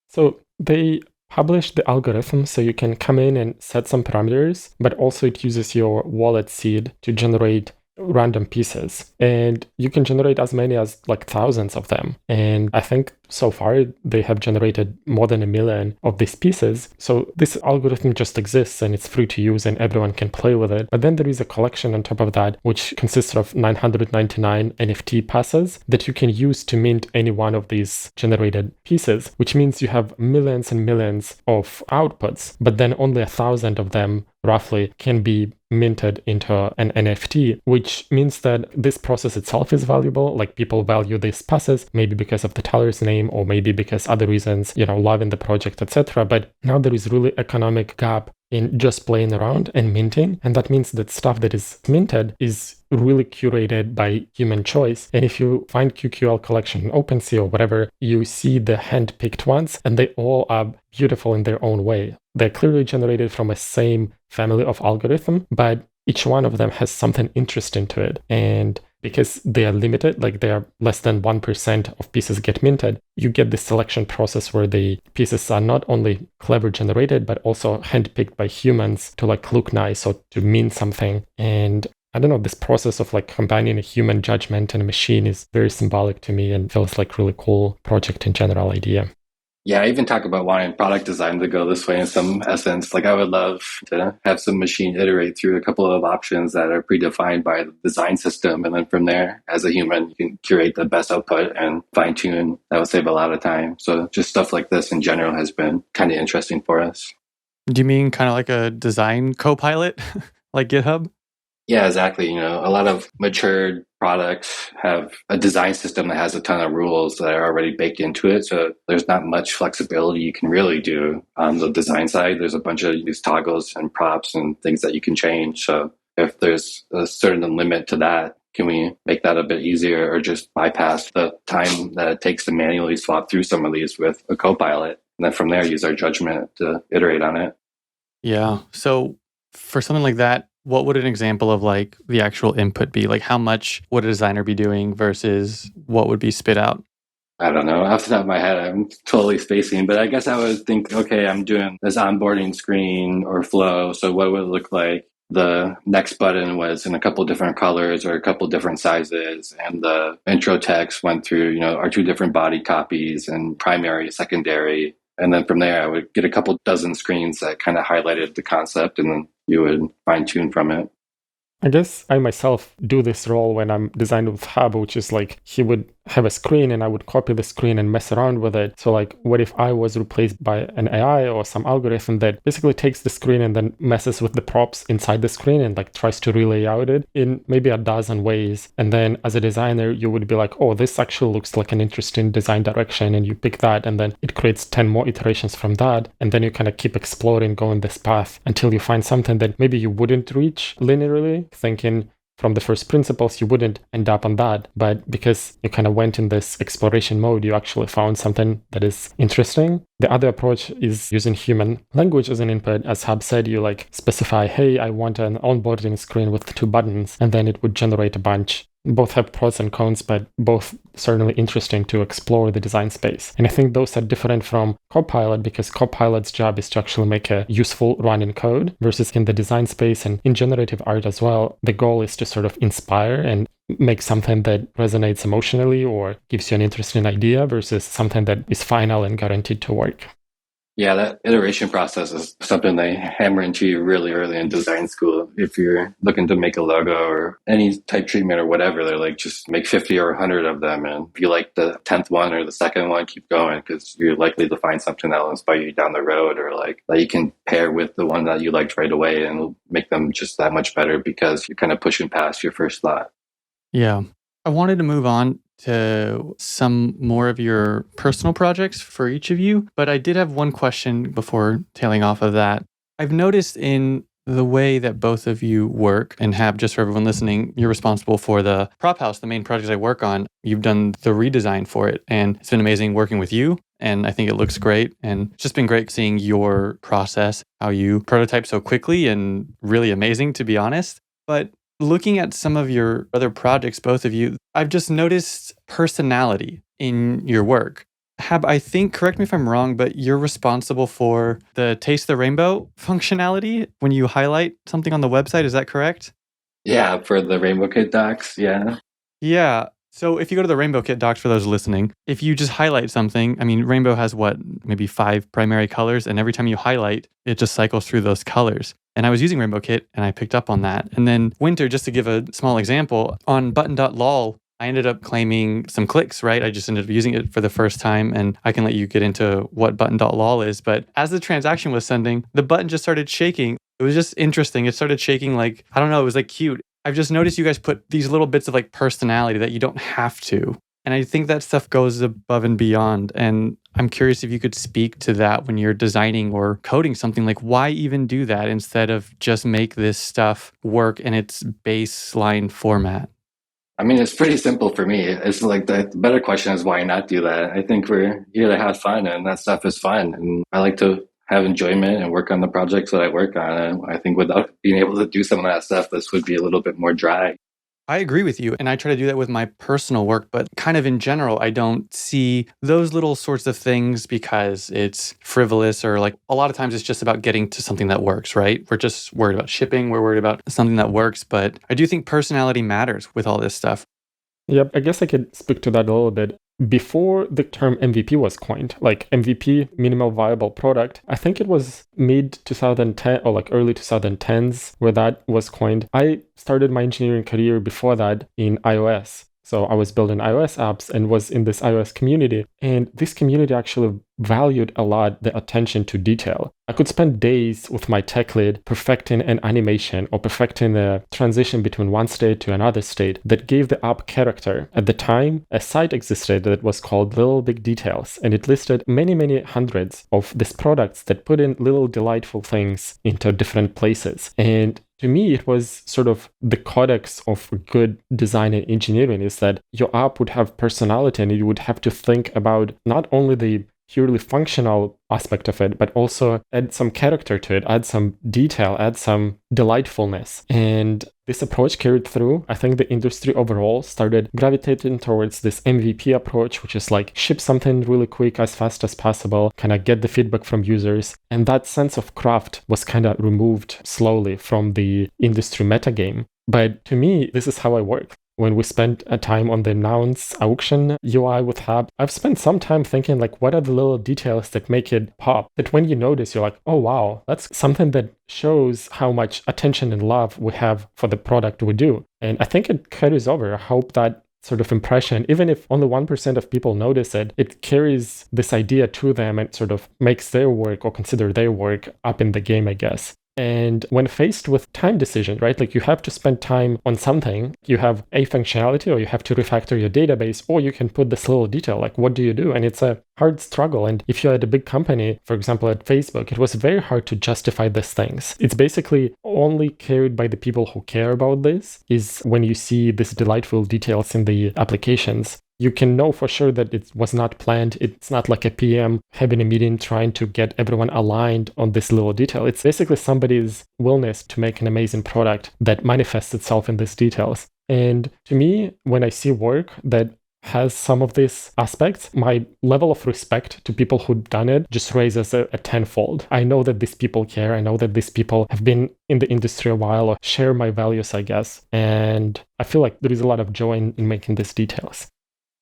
So they publish the algorithm so you can come in and set some parameters, but also it uses your wallet seed to generate random pieces. And you can generate as many as like thousands of them. And I think so far they have generated more than 1 million of these pieces. So this algorithm just exists and it's free to use and everyone can play with it. But then there is a collection on top of that, which consists of 999 NFT passes that you can use to mint any one of these generated pieces, which means you have millions and millions of outputs, but then only 1,000 of them roughly can be minted into an NFT, which means that this process itself is valuable. Like people value these passes, maybe because of the Tyler's name or maybe because other reasons, love in the project, etc. But now there is really economic gap in just playing around and minting. And that means that stuff that is minted is really curated by human choice. And if you find QQL collection in OpenSea or whatever, you see the hand-picked ones and they all are beautiful in their own way. They're clearly generated from a same family of algorithm, but each one of them has something interesting to it. And because they are limited, like they are less than 1% of pieces get minted, you get this selection process where the pieces are not only clever generated, but also handpicked by humans to like look nice or to mean something. And I don't know, this process of like combining a human judgment and a machine is very symbolic to me and feels like really cool project in general idea. Yeah, I even talk about wanting product design to go this way in some essence. Like I would love to have some machine iterate through a couple of options that are predefined by the design system. And then from there, as a human, you can curate the best output and fine tune. That would save a lot of time. So just stuff like this in general has been kind of interesting for us. Do you mean kind of like a design co-pilot like GitHub? Yeah, exactly. A lot of matured products have a design system that has a ton of rules that are already baked into it. So there's not much flexibility you can really do on the design side. There's a bunch of these toggles and props and things that you can change. So if there's a certain limit to that, can we make that a bit easier or just bypass the time that it takes to manually swap through some of these with a copilot? And then from there, use our judgment to iterate on it. Yeah. So for something like that, what would an example of like the actual input be? Like how much would a designer be doing versus what would be spit out? I don't know. Off the top of my head, I'm totally spacing, but I guess I would think, okay, I'm doing this onboarding screen or flow. So what would it look like? The next button was in a couple different colors or a couple different sizes. And the intro text went through, our 2 different body copies and primary, secondary. And then from there, I would get a couple dozen screens that kind of highlighted the concept, and then you would fine tune from it. I guess I myself do this role when I'm designing with Hab, which is like he would have a screen and I would copy the screen and mess around with it. So like, what if I was replaced by an AI or some algorithm that basically takes the screen and then messes with the props inside the screen and like tries to relay out it in maybe a dozen ways. And then as a designer, you would be like, oh, this actually looks like an interesting design direction. And you pick that and then it creates 10 more iterations from that. And then you kind of keep exploring, going this path until you find something that maybe you wouldn't reach linearly, thinking from the first principles, you wouldn't end up on that. But because you kind of went in this exploration mode, you actually found something that is interesting. The other approach is using human language as an input. As Hab said, you like specify, hey, I want an onboarding screen with 2 buttons, and then it would generate a bunch. Both have pros and cons, but both certainly interesting to explore the design space. And I think those are different from Copilot because Copilot's job is to actually make a useful running code versus in the design space and in generative art as well. The goal is to sort of inspire and make something that resonates emotionally or gives you an interesting idea versus something that is final and guaranteed to work. Yeah, that iteration process is something they hammer into you really early in design school. If you're looking to make a logo or any type treatment or whatever, they're like, just make 50 or 100 of them. And if you like the 10th one or the second one, keep going because you're likely to find something that will inspire you down the road or like that you can pair with the one that you liked right away and will make them just that much better because you're kind of pushing past your first thought. Yeah. I wanted to move on to some more of your personal projects for each of you, but I did have one question before tailing off of that. I've noticed in the way that both of you work, and Hab, just for everyone listening, you're responsible for the prop house, the main project I work on. You've done the redesign for it, and it's been amazing working with you, and I think it looks great, and it's just been great seeing your process, how you prototype so quickly, and really amazing, to be honest. But looking at some of your other projects, both of you, I've just noticed personality in your work. Hab, I think, correct me if I'm wrong, but you're responsible for the Taste the Rainbow functionality when you highlight something on the website. Is that correct? Yeah, for the RainbowKit docs. Yeah. Yeah. So if you go to the RainbowKit docs for those listening, if you just highlight something, I mean, Rainbow has maybe 5 primary colors, and every time you highlight, it just cycles through those colors. And I was using RainbowKit and I picked up on that. And then Winter, just to give a small example, on button.lol, I ended up claiming some clicks, right? I just ended up using it for the first time, and I can let you get into what button.lol is. But as the transaction was sending, the button just started shaking. It was just interesting. It started shaking like, I don't know, it was like cute. I've just noticed you guys put these little bits of like personality that you don't have to. And I think that stuff goes above and beyond. And I'm curious if you could speak to that when you're designing or coding something. Like, why even do that instead of just make this stuff work in its baseline format? I mean, it's pretty simple for me. It's like the better question is why not do that? I think we're here to have fun, and that stuff is fun. And I like to have enjoyment and work on the projects that I work on. And I think without being able to do some of that stuff, this would be a little bit more dry. I agree with you. And I try to do that with my personal work, but kind of in general, I don't see those little sorts of things because it's frivolous, or like a lot of times it's just about getting to something that works, right? We're just worried about shipping. We're worried about something that works. But I do think personality matters with all this stuff. Yep, I guess I could speak to that a little bit. Before the term MVP was coined, like MVP, minimal viable product, I think it was mid 2010 or like early 2010s where that was coined. I started my engineering career before that in iOS. So I was building iOS apps and was in this iOS community. And this community actually valued a lot the attention to detail. I could spend days with my tech lead perfecting an animation or perfecting a transition between one state to another state that gave the app character. At the time, a site existed that was called Little Big Details, and it listed many, many hundreds of these products that put in little delightful things into different places. And to me, it was sort of the codex of good design and engineering is that your app would have personality, and you would have to think about not only the purely functional aspect of it, but also add some character to it, add some detail, add some delightfulness. And this approach carried through. I think the industry overall started gravitating towards this MVP approach, which is like ship something really quick, as fast as possible, kind of get the feedback from users. And that sense of craft was kind of removed slowly from the industry metagame. But to me, this is how I work. When we spent a time on the Nouns auction UI with Hab, I've spent some time thinking like, what are the little details that make it pop? That when you notice, you're like, oh wow, that's something that shows how much attention and love we have for the product we do. And I think it carries over. I hope that sort of impression, even if only 1% of people notice it, it carries this idea to them and sort of makes their work or consider their work up in the game, I guess. And when faced with time decision, right, like you have to spend time on something, you have a functionality or you have to refactor your database, or you can put this little detail, like what do you do? And it's a hard struggle. And if you're at a big company, for example, at Facebook, it was very hard to justify these things. It's basically only carried by the people who care about this is when you see these delightful details in the applications. You can know for sure that it was not planned. It's not like a PM having a meeting trying to get everyone aligned on this little detail. It's basically somebody's willingness to make an amazing product that manifests itself in these details. And to me, when I see work that has some of these aspects, my level of respect to people who've done it just raises a tenfold. I know that these people care. I know that these people have been in the industry a while or share my values, I guess. And I feel like there is a lot of joy in making these details.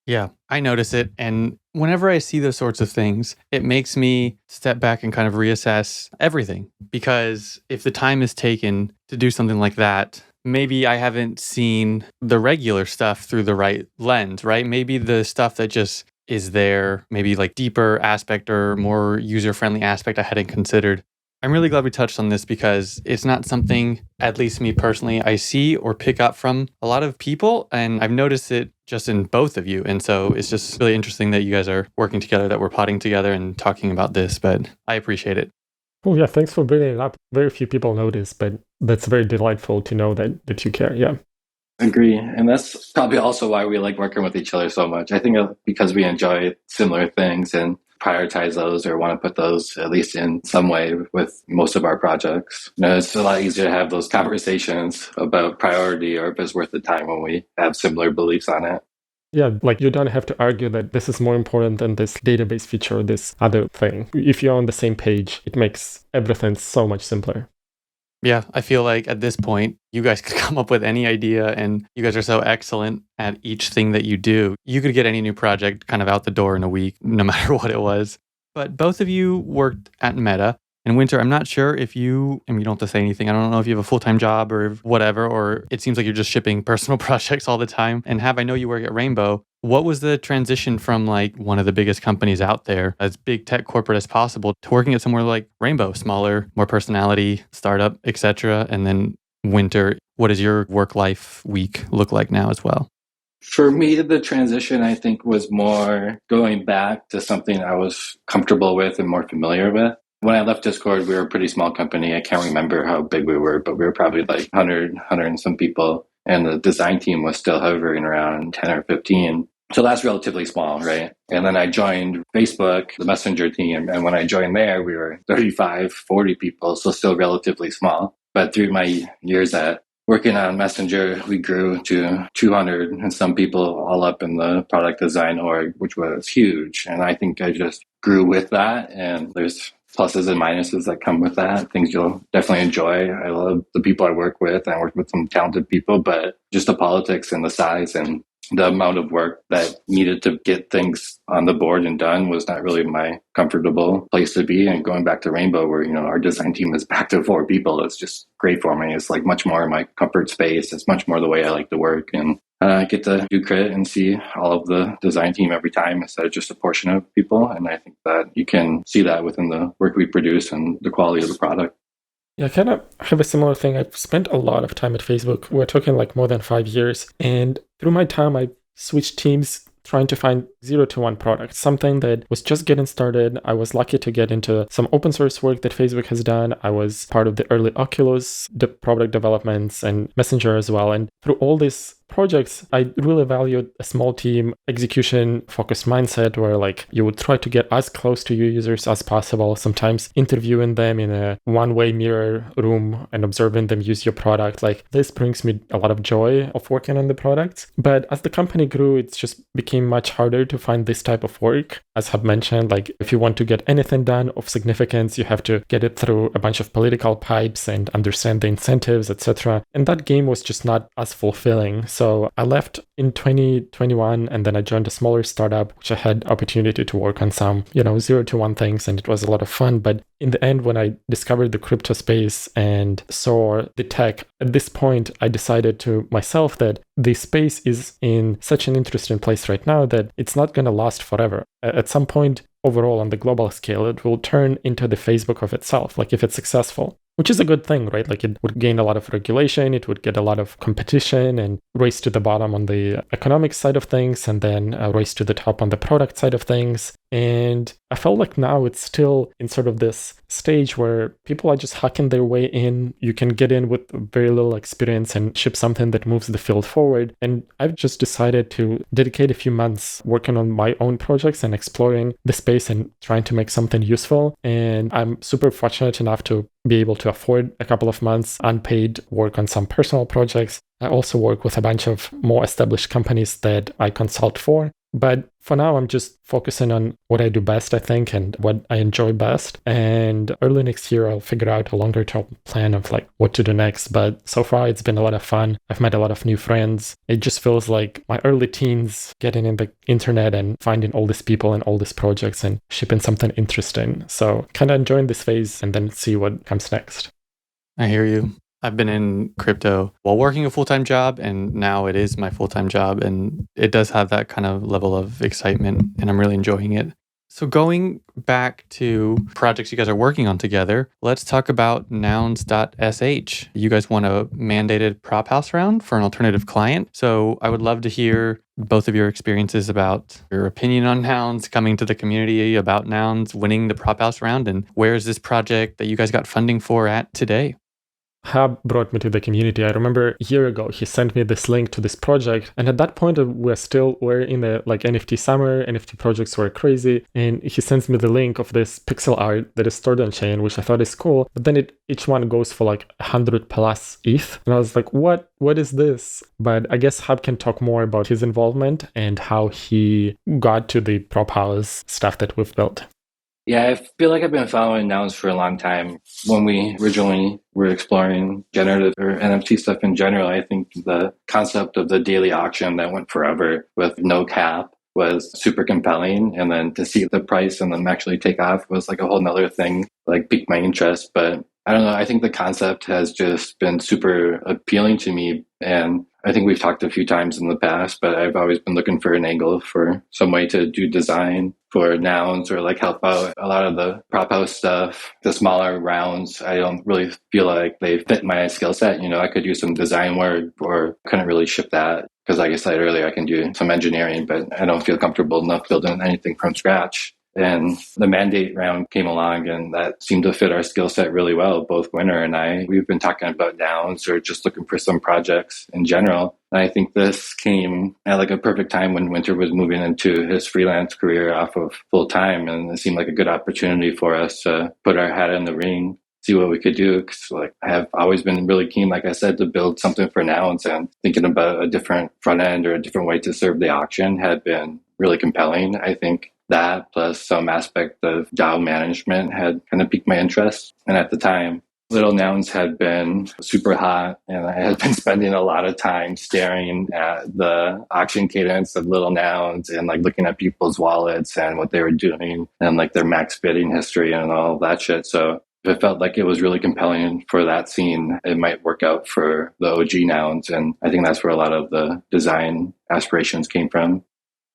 Yeah, I notice it. And whenever I see those sorts of things, it makes me step back and kind of reassess everything. Because if the time is taken to do something like that, maybe I haven't seen the regular stuff through the right lens, right? Maybe the stuff that just is there, maybe like deeper aspect or more user-friendly aspect I hadn't considered. I'm really glad we touched on this because it's not something, at least me personally, I see or pick up from a lot of people. And I've noticed it just in both of you. And so it's just really interesting that you guys are working together, that we're potting together and talking about this, but I appreciate it. Oh yeah, thanks for bringing it up. Very few people notice, but that's very delightful to know that you care. Yeah. Agree. And that's probably also why we like working with each other so much. I think because we enjoy similar things. And prioritize those or want to put those at least in some way with most of our projects. It's a lot easier to have those conversations about priority or if it's worth the time when we have similar beliefs on it. Yeah, like you don't have to argue that this is more important than this database feature or this other thing. If you're on the same page, it makes everything so much simpler. Yeah, I feel like at this point, you guys could come up with any idea, and you guys are so excellent at each thing that you do. You could get any new project kind of out the door in a week, no matter what it was. But both of you worked at Meta. And Winter, I'm not sure if you don't have to say anything. I don't know if you have a full-time job or whatever, or it seems like you're just shipping personal projects all the time. And Hab, I know you work at Rainbow. What was the transition from like one of the biggest companies out there, as big tech corporate as possible, to working at somewhere like Rainbow, smaller, more personality, startup, etc.? And then Winter, what does your work-life week look like now as well? For me, the transition, I think, was more going back to something I was comfortable with and more familiar with. When I left Discord, we were a pretty small company. I can't remember how big we were, but we were probably like 100 and some people. And the design team was still hovering around 10 or 15. So that's relatively small, right? And then I joined Facebook, the Messenger team. And when I joined there, we were 35, 40 people, so still relatively small. But through my years at working on Messenger, we grew to 200 and some people all up in the product design org, which was huge. And I think I just grew with that. And there's pluses and minuses that come with that, things you'll definitely enjoy. I love the people I work with. I work with some talented people, but just the politics and the size and the amount of work that needed to get things on the board and done was not really my comfortable place to be. And going back to Rainbow, where, our design team is back to 4 people, it's just great for me. It's like much more in my comfort space. It's much more the way I like to work. And I get to do credit and see all of the design team every time instead of just a portion of people. And I think that you can see that within the work we produce and the quality of the product. Yeah, I kind of have a similar thing. I've spent a lot of time at Facebook. We're talking like more than 5 years. And through my time, I switched teams trying to find 0 to 1 product, something that was just getting started. I was lucky to get into some open source work that Facebook has done. I was part of the early Oculus product developments and Messenger as well. And through all these projects, I really valued a small team, execution-focused mindset where like you would try to get as close to your users as possible, sometimes interviewing them in a one-way mirror room and observing them use your product. Like this brings me a lot of joy of working on the products. But as the company grew, it just became much harder to find this type of work. As Hab mentioned, like if you want to get anything done of significance, you have to get it through a bunch of political pipes and understand the incentives, etc. And that game was just not as fulfilling. So I left in 2021 and then I joined a smaller startup, which I had opportunity to work on some, 0 to 1 things, and it was a lot of fun. But in the end, when I discovered the crypto space and saw the tech, at this point, I decided to myself that the space is in such an interesting place right now that it's not going to last forever. At some point, overall on the global scale, it will turn into the Facebook of itself, like if it's successful. Which is a good thing, right? Like it would gain a lot of regulation, it would get a lot of competition and race to the bottom on the economic side of things, and then race to the top on the product side of things. And I felt like now it's still in sort of this stage where people are just hacking their way in. You can get in with very little experience and ship something that moves the field forward. And I've just decided to dedicate a few months working on my own projects and exploring the space and trying to make something useful. And I'm super fortunate enough to be able to afford a couple of months unpaid work on some personal projects. I also work with a bunch of more established companies that I consult for. But for now, I'm just focusing on what I do best, I think, and what I enjoy best. And early next year, I'll figure out a longer term plan of like what to do next. But so far, it's been a lot of fun. I've met a lot of new friends. It just feels like my early teens getting in the internet and finding all these people and all these projects and shipping something interesting. So kind of enjoying this phase and then see what comes next. I hear you. I've been in crypto while working a full-time job, and now it is my full-time job, and it does have that kind of level of excitement, and I'm really enjoying it. So going back to projects you guys are working on together, let's talk about Nouns.sh. You guys won a mandated prop house round for an alternative client. So I would love to hear both of your experiences about your opinion on Nouns, coming to the community about Nouns, winning the prop house round, and where is this project that you guys got funding for at today? Hab brought me to the community. I remember a year ago, he sent me this link to this project. And at that point, we're in the like NFT summer, NFT projects were crazy. And he sends me the link of this pixel art that is stored on chain, which I thought is cool. But then each one goes for like 100 plus ETH. And I was like, what is this? But I guess Hab can talk more about his involvement and how he got to the prop house stuff that we've built. Yeah, I feel like I've been following Nouns for a long time. When we originally were exploring generative or NFT stuff in general, I think the concept of the daily auction that went forever with no cap was super compelling. And then to see the price and then actually take off was like a whole nother thing, like piqued my interest. But I don't know, I think the concept has just been super appealing to me. And I think we've talked a few times in the past, but I've always been looking for an angle for some way to do design for nouns or like help out a lot of the prop house stuff. The smaller rounds, I don't really feel like they fit my skill set. You know, I could do some design work or couldn't really ship that because like I said earlier, I can do some engineering, but I don't feel comfortable enough building anything from scratch. And the mandate round came along and that seemed to fit our skill set really well. Both Winter and I, we've been talking about nouns or just looking for some projects in general. And I think this came at like a perfect time when Winter was moving into his freelance career off of full time. And it seemed like a good opportunity for us to put our hat in the ring, see what we could do. Cause like I have always been really keen, like I said, to build something for nouns, and thinking about a different front end or a different way to serve the auction had been really compelling. I think that plus some aspect of DAO management had kind of piqued my interest. And at the time, Little Nouns had been super hot, and I had been spending a lot of time staring at the auction cadence of Little Nouns and like looking at people's wallets and what they were doing and like their max bidding history and all that shit. So it felt like it was really compelling for that scene. It might work out for the OG Nouns. And I think that's where a lot of the design aspirations came from.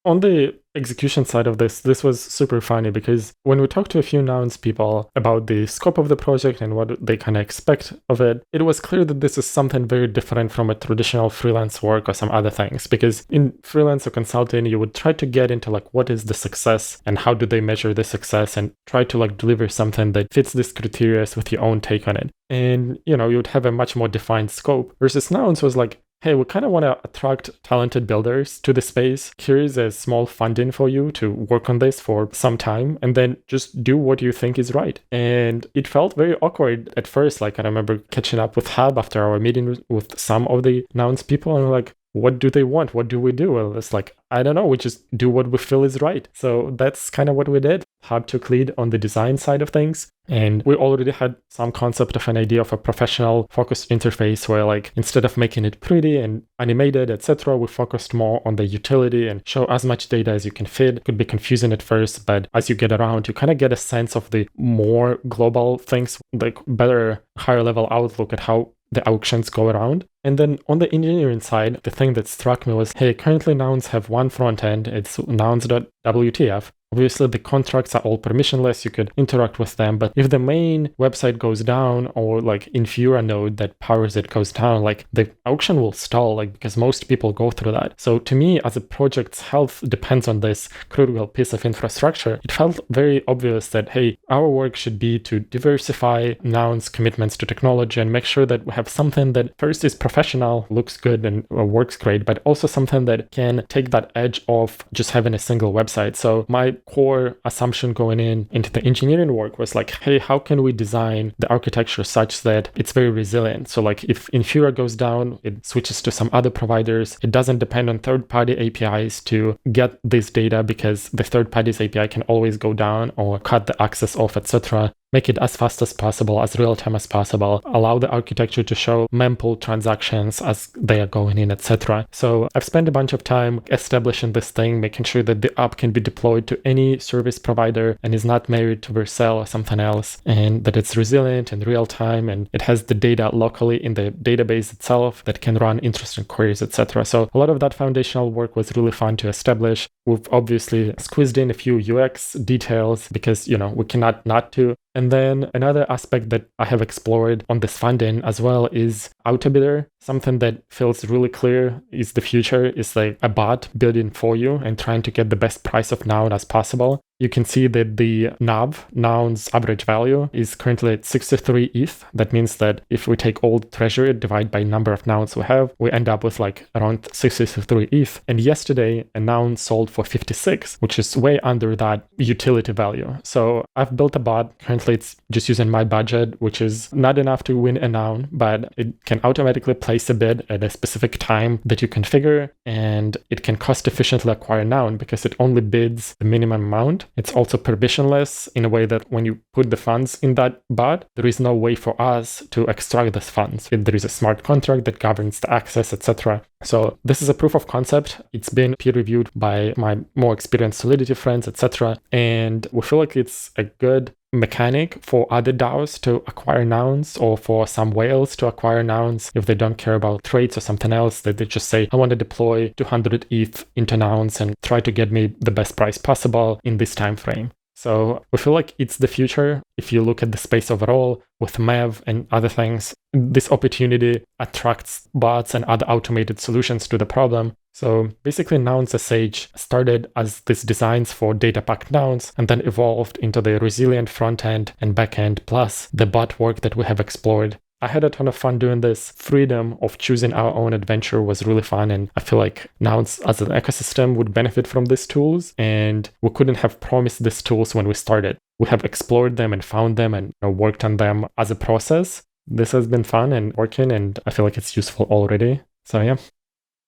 On the execution side of this was super funny because when we talked to a few Nouns people about the scope of the project and what they kind of expect of it, it was clear that this is something very different from a traditional freelance work or some other things. Because in freelance or consulting, you would try to get into like, what is the success and how do they measure the success, and try to like deliver something that fits this criteria with your own take on it. And, you know, you would have a much more defined scope versus Nouns was like, hey, we kind of want to attract talented builders to the space. Here's a small funding for you to work on this for some time, and then just do what you think is right. And it felt very awkward at first. Like, I remember catching up with Hab after our meeting with some of the Nouns people, and we're like, what do they want? What do we do? Well, it's like, I don't know. We just do what we feel is right. So that's kind of what we did. Hab took lead on the design side of things. And we already had some concept of an idea of a professional focused interface where, like, instead of making it pretty and animated, etc., we focused more on the utility and show as much data as you can fit. It could be confusing at first, but as you get around, you kind of get a sense of the more global things, like better, higher level outlook at how the auctions go around. And then on the engineering side, the thing that struck me was, hey, currently Nouns have one front end. It's Nouns.sh. Obviously, the contracts are all permissionless. You could interact with them. But if the main website goes down, or like Infura node that powers it goes down, like the auction will stall, like, because most people go through that. So to me, as a project's health depends on this critical piece of infrastructure, it felt very obvious that, hey, our work should be to diversify Nouns' commitments to technology and make sure that we have something that first is professional, looks good and works great, but also something that can take that edge off just having a single website. So my core assumption going into the engineering work was like, hey, how can we design the architecture such that it's very resilient? So like if Infura goes down, it switches to some other providers. It doesn't depend on third-party APIs to get this data, because the third party's API can always go down or cut the access off, etc. Make it as fast as possible, as real time as possible, allow the architecture to show mempool transactions as they are going in, etc. So I've spent a bunch of time establishing this thing, making sure that the app can be deployed to any service provider and is not married to Vercel or something else, and that it's resilient and real time, and it has the data locally in the database itself that can run interesting queries, etc. So a lot of that foundational work was really fun to establish. We've obviously squeezed in a few UX details because, you know, we cannot not to. And then another aspect that I have explored on this funding as well is Autobidder. Something that feels really clear is the future is like a bot building for you and trying to get the best price of noun as possible. you can see that the NAV, Nouns Average Value, is currently at 63 ETH. That means that if we take all treasury, divide by number of nouns we have, we end up with like around 63 ETH. And yesterday, a noun sold for 56, which is way under that utility value. So I've built a bot. Currently, it's just using my budget, which is not enough to win a noun, but it can automatically place a bid at a specific time that you configure, and it can cost efficiently acquire a noun because it only bids the minimum amount. It's also permissionless in a way that when you put the funds in that bot, there is no way for us to extract those funds. There is a smart contract that governs the access, etc. So this is a proof of concept. It's been peer-reviewed by my more experienced Solidity friends, etc. And we feel like it's a good mechanic for other DAOs to acquire nouns, or for some whales to acquire nouns if they don't care about traits or something else, that they just say, I want to deploy 200 ETH into nouns and try to get me the best price possible in this time frame. So we feel like it's the future. If you look at the space overall with MEV and other things, this opportunity attracts bots and other automated solutions to the problem. So basically Nouns.sh started as these designs for data-packed nouns and then evolved into the resilient front-end and back-end plus the bot work that we have explored. I had a ton of fun doing this. Freedom of choosing our own adventure was really fun, and I feel like Nouns as an ecosystem would benefit from these tools, and we couldn't have promised these tools when we started. We have explored them and found them and worked on them as a process. This has been fun and working, and I feel like it's useful already. So yeah.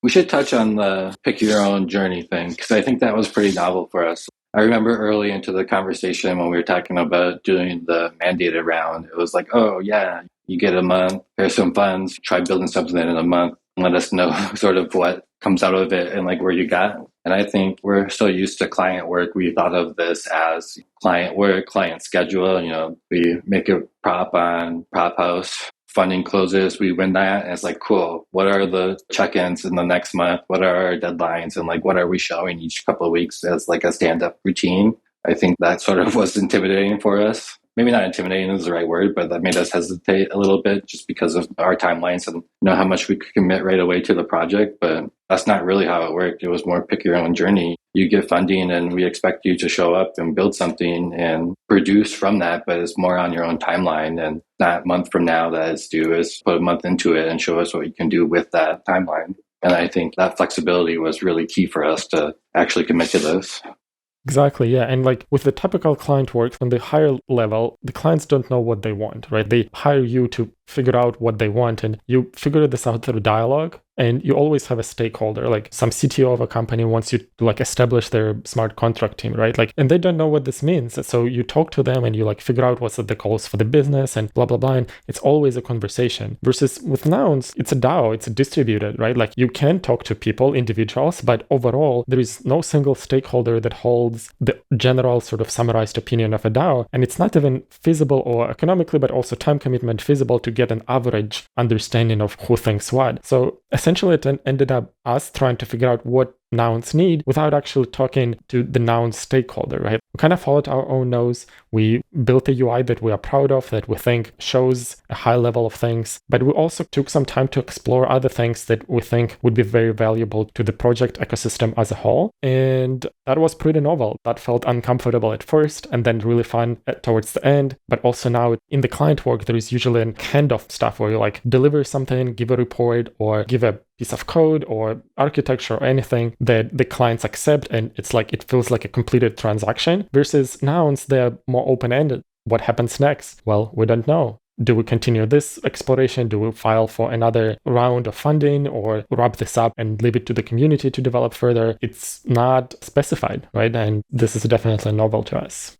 We should touch on the pick your own journey thing, because I think that was pretty novel for us. I remember early into the conversation when we were talking about doing the mandated round, it was like, oh yeah, you get a month, here's some funds, try building something in a month, and let us know sort of what comes out of it and like where you got. And I think we're so used to client work, we thought of this as client work, client schedule. We make a prop on Prop House. Funding closes, we win that, and it's like, cool, what are the check-ins in the next month? What are our deadlines? And like, what are we showing each couple of weeks as like a stand-up routine? I think that sort of was intimidating for us. Maybe not intimidating is the right word, but that made us hesitate a little bit just because of our timelines and how much we could commit right away to the project. But that's not really how it worked. It was more pick your own journey. You get funding and we expect you to show up and build something and produce from that, but it's more on your own timeline, and not a month from now that it's due. Is put a month into it and show us what you can do with that timeline. And I think that flexibility was really key for us to actually commit to this. Exactly, yeah. And like with the typical client work, on the higher level, the clients don't know what they want, right? They hire you to figure out what they want, and you figure this out through dialogue. And you always have a stakeholder, like some CTO of a company wants you to like establish their smart contract team, right? Like, and they don't know what this means. So you talk to them and you like figure out what's the goals for the business and blah, blah, blah. And it's always a conversation. Versus with Nouns, it's a DAO, it's distributed, right? Like you can talk to people, individuals, but overall, there is no single stakeholder that holds the general sort of summarized opinion of a DAO. And it's not even feasible or economically, but also time commitment feasible to get an average understanding of who thinks what. So essentially, it ended up us trying to figure out what nouns need without actually talking to the noun stakeholder, right? We kind of followed our own nose. We built a UI that we are proud of, that we think shows a high level of things, but we also took some time to explore other things that we think would be very valuable to the project ecosystem as a whole. And that was pretty novel. That felt uncomfortable at first and then really fun towards the end. But also now in the client work, there is usually a handoff stuff where you like deliver something, give a report, or give a piece of code or architecture or anything that the clients accept, and it's like it feels like a completed transaction. Versus nouns, they're more open-ended. What happens next? Well, we don't know. Do we continue this exploration? Do we file for another round of funding or wrap this up and leave it to the community to develop further? It's not specified, right? And this is definitely novel to us.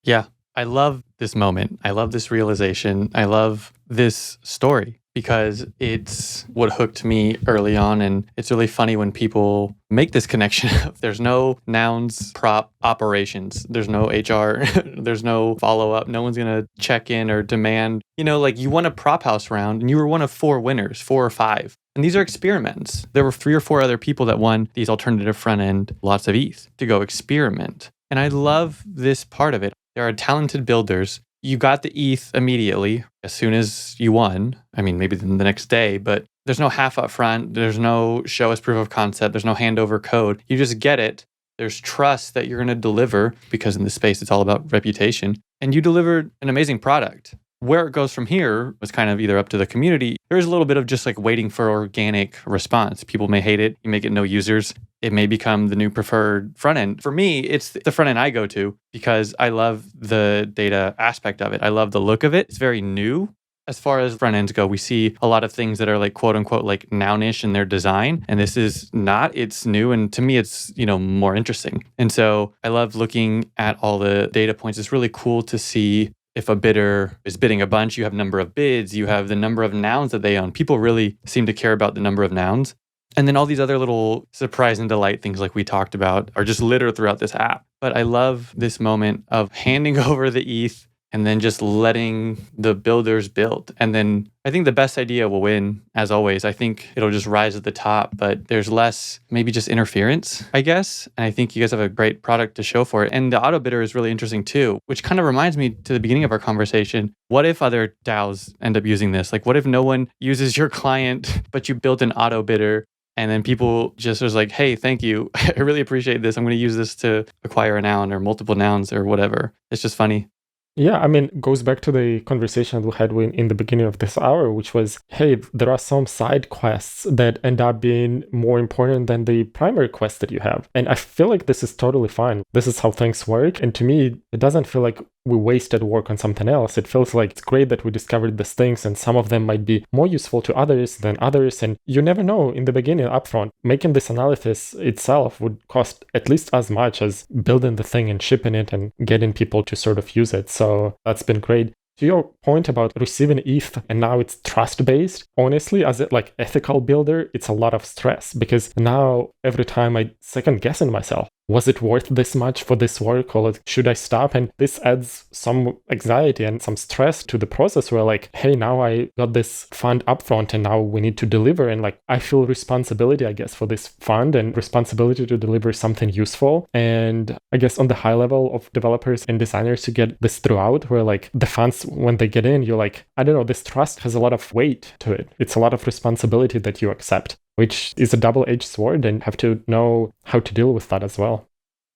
Yeah, I love this moment. I love this realization. I love this story, because it's what hooked me early on. And it's really funny when people make this connection. There's no nouns prop operations. There's no HR. There's no follow-up. No one's going to check in or demand. Like you won a prop house round and you were one of 4 winners, 4 or 5. And these are experiments. There were 3 or 4 other people that won these alternative front end, lots of ETH, to go experiment. And I love this part of it. There are talented builders. You got the ETH immediately as soon as you won. I mean, maybe the next day, but there's no half up front. There's no show us proof of concept. There's no handover code. You just get it. There's trust that you're going to deliver, because in this space, it's all about reputation. And you delivered an amazing product. Where it goes from here was kind of either up to the community. There's a little bit of just like waiting for organic response. People may hate it. You may get no users. It may become the new preferred front end. For me, it's the front end I go to because I love the data aspect of it. I love the look of it. It's very new. As far as front ends go, we see a lot of things that are like quote unquote like nounish in their design. And this is not, it's new. And to me, it's, more interesting. And so I love looking at all the data points. It's really cool to see if a bidder is bidding a bunch, you have number of bids, you have the number of nouns that they own. People really seem to care about the number of nouns. And then all these other little surprise and delight things like we talked about are just littered throughout this app. But I love this moment of handing over the ETH and then just letting the builders build. And then I think the best idea will win, as always. I think it'll just rise at the top, but there's less, maybe just interference, I guess. And I think you guys have a great product to show for it. And the auto bidder is really interesting too, which kind of reminds me to the beginning of our conversation. What if other DAOs end up using this? Like, what if no one uses your client, but you built an auto bidder? And then people just was like, hey, thank you. I really appreciate this. I'm going to use this to acquire a noun or multiple nouns or whatever. It's just funny. Yeah, I mean, it goes back to the conversation we had in the beginning of this hour, which was, hey, there are some side quests that end up being more important than the primary quest that you have. And I feel like this is totally fine. This is how things work. And to me, it doesn't feel like we wasted work on something else. It feels like it's great that we discovered these things, and some of them might be more useful to others than others. And you never know in the beginning, upfront. Making this analysis itself would cost at least as much as building the thing and shipping it and getting people to sort of use it. So that's been great. To your point about receiving ETH and now it's trust-based, honestly, as a ethical builder, it's a lot of stress because now every time I second guess in myself, was it worth this much for this work, or should I stop? And this adds some anxiety and some stress to the process where hey, now I got this fund upfront and now we need to deliver. And I feel responsibility, I guess, for this fund and responsibility to deliver something useful. And I guess on the high level of developers and designers to get this throughout, where the funds, when they get in, you're I don't know, this trust has a lot of weight to it. It's a lot of responsibility that you accept, which is a double-edged sword, and have to know how to deal with that as well.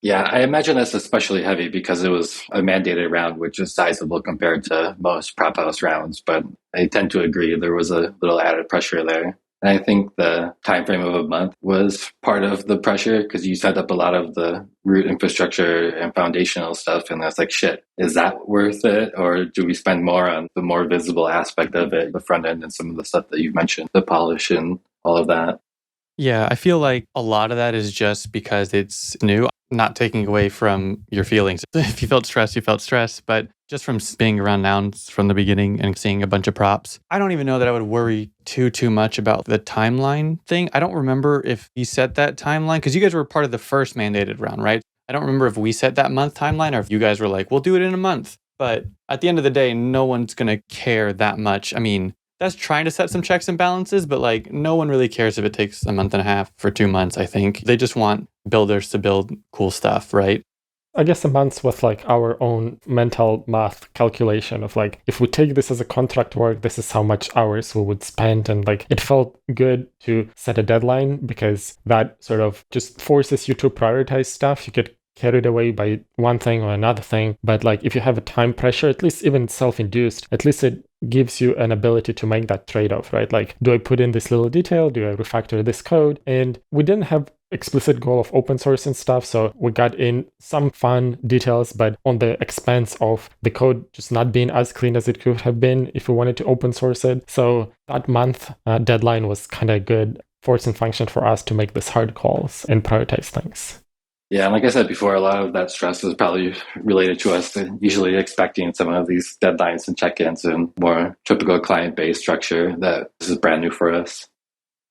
Yeah, I imagine that's especially heavy because it was a mandated round, which is sizable compared to most prop house rounds. But I tend to agree there was a little added pressure there. And I think the time frame of a month was part of the pressure because you set up a lot of the root infrastructure and foundational stuff. And that's shit, is that worth it? Or do we spend more on the more visible aspect of it, the front end and some of the stuff that you've mentioned, the polish and all of that? Yeah, I feel like a lot of that is just because it's new, not taking away from your feelings. If you felt stressed, you felt stressed. But just from being around nouns from the beginning and seeing a bunch of props, I don't even know that I would worry too much about the timeline thing. I don't remember if you set that timeline, because you guys were part of the first mandated round, right? I don't remember if we set that month timeline or if you guys were we'll do it in a month. But at the end of the day, no one's going to care that much. I mean, that's trying to set some checks and balances, but no one really cares if it takes a month and a half for 2 months, I think. They just want builders to build cool stuff, right? I guess a month with our own mental math calculation of if we take this as a contract work, this is how much hours we would spend. And it felt good to set a deadline because that sort of just forces you to prioritize stuff. You get carried away by one thing or another thing. But if you have a time pressure, at least even self-induced, at least it gives you an ability to make that trade-off, right? Do I put in this little detail? Do I refactor this code? And we didn't have explicit goal of open source and stuff. So we got in some fun details, but on the expense of the code just not being as clean as it could have been if we wanted to open source it. So that month deadline was kind of a good forcing function for us to make these hard calls and prioritize things. Yeah, and like I said before, a lot of that stress is probably related to us usually expecting some of these deadlines and check-ins and more typical client-based structure that this is brand new for us.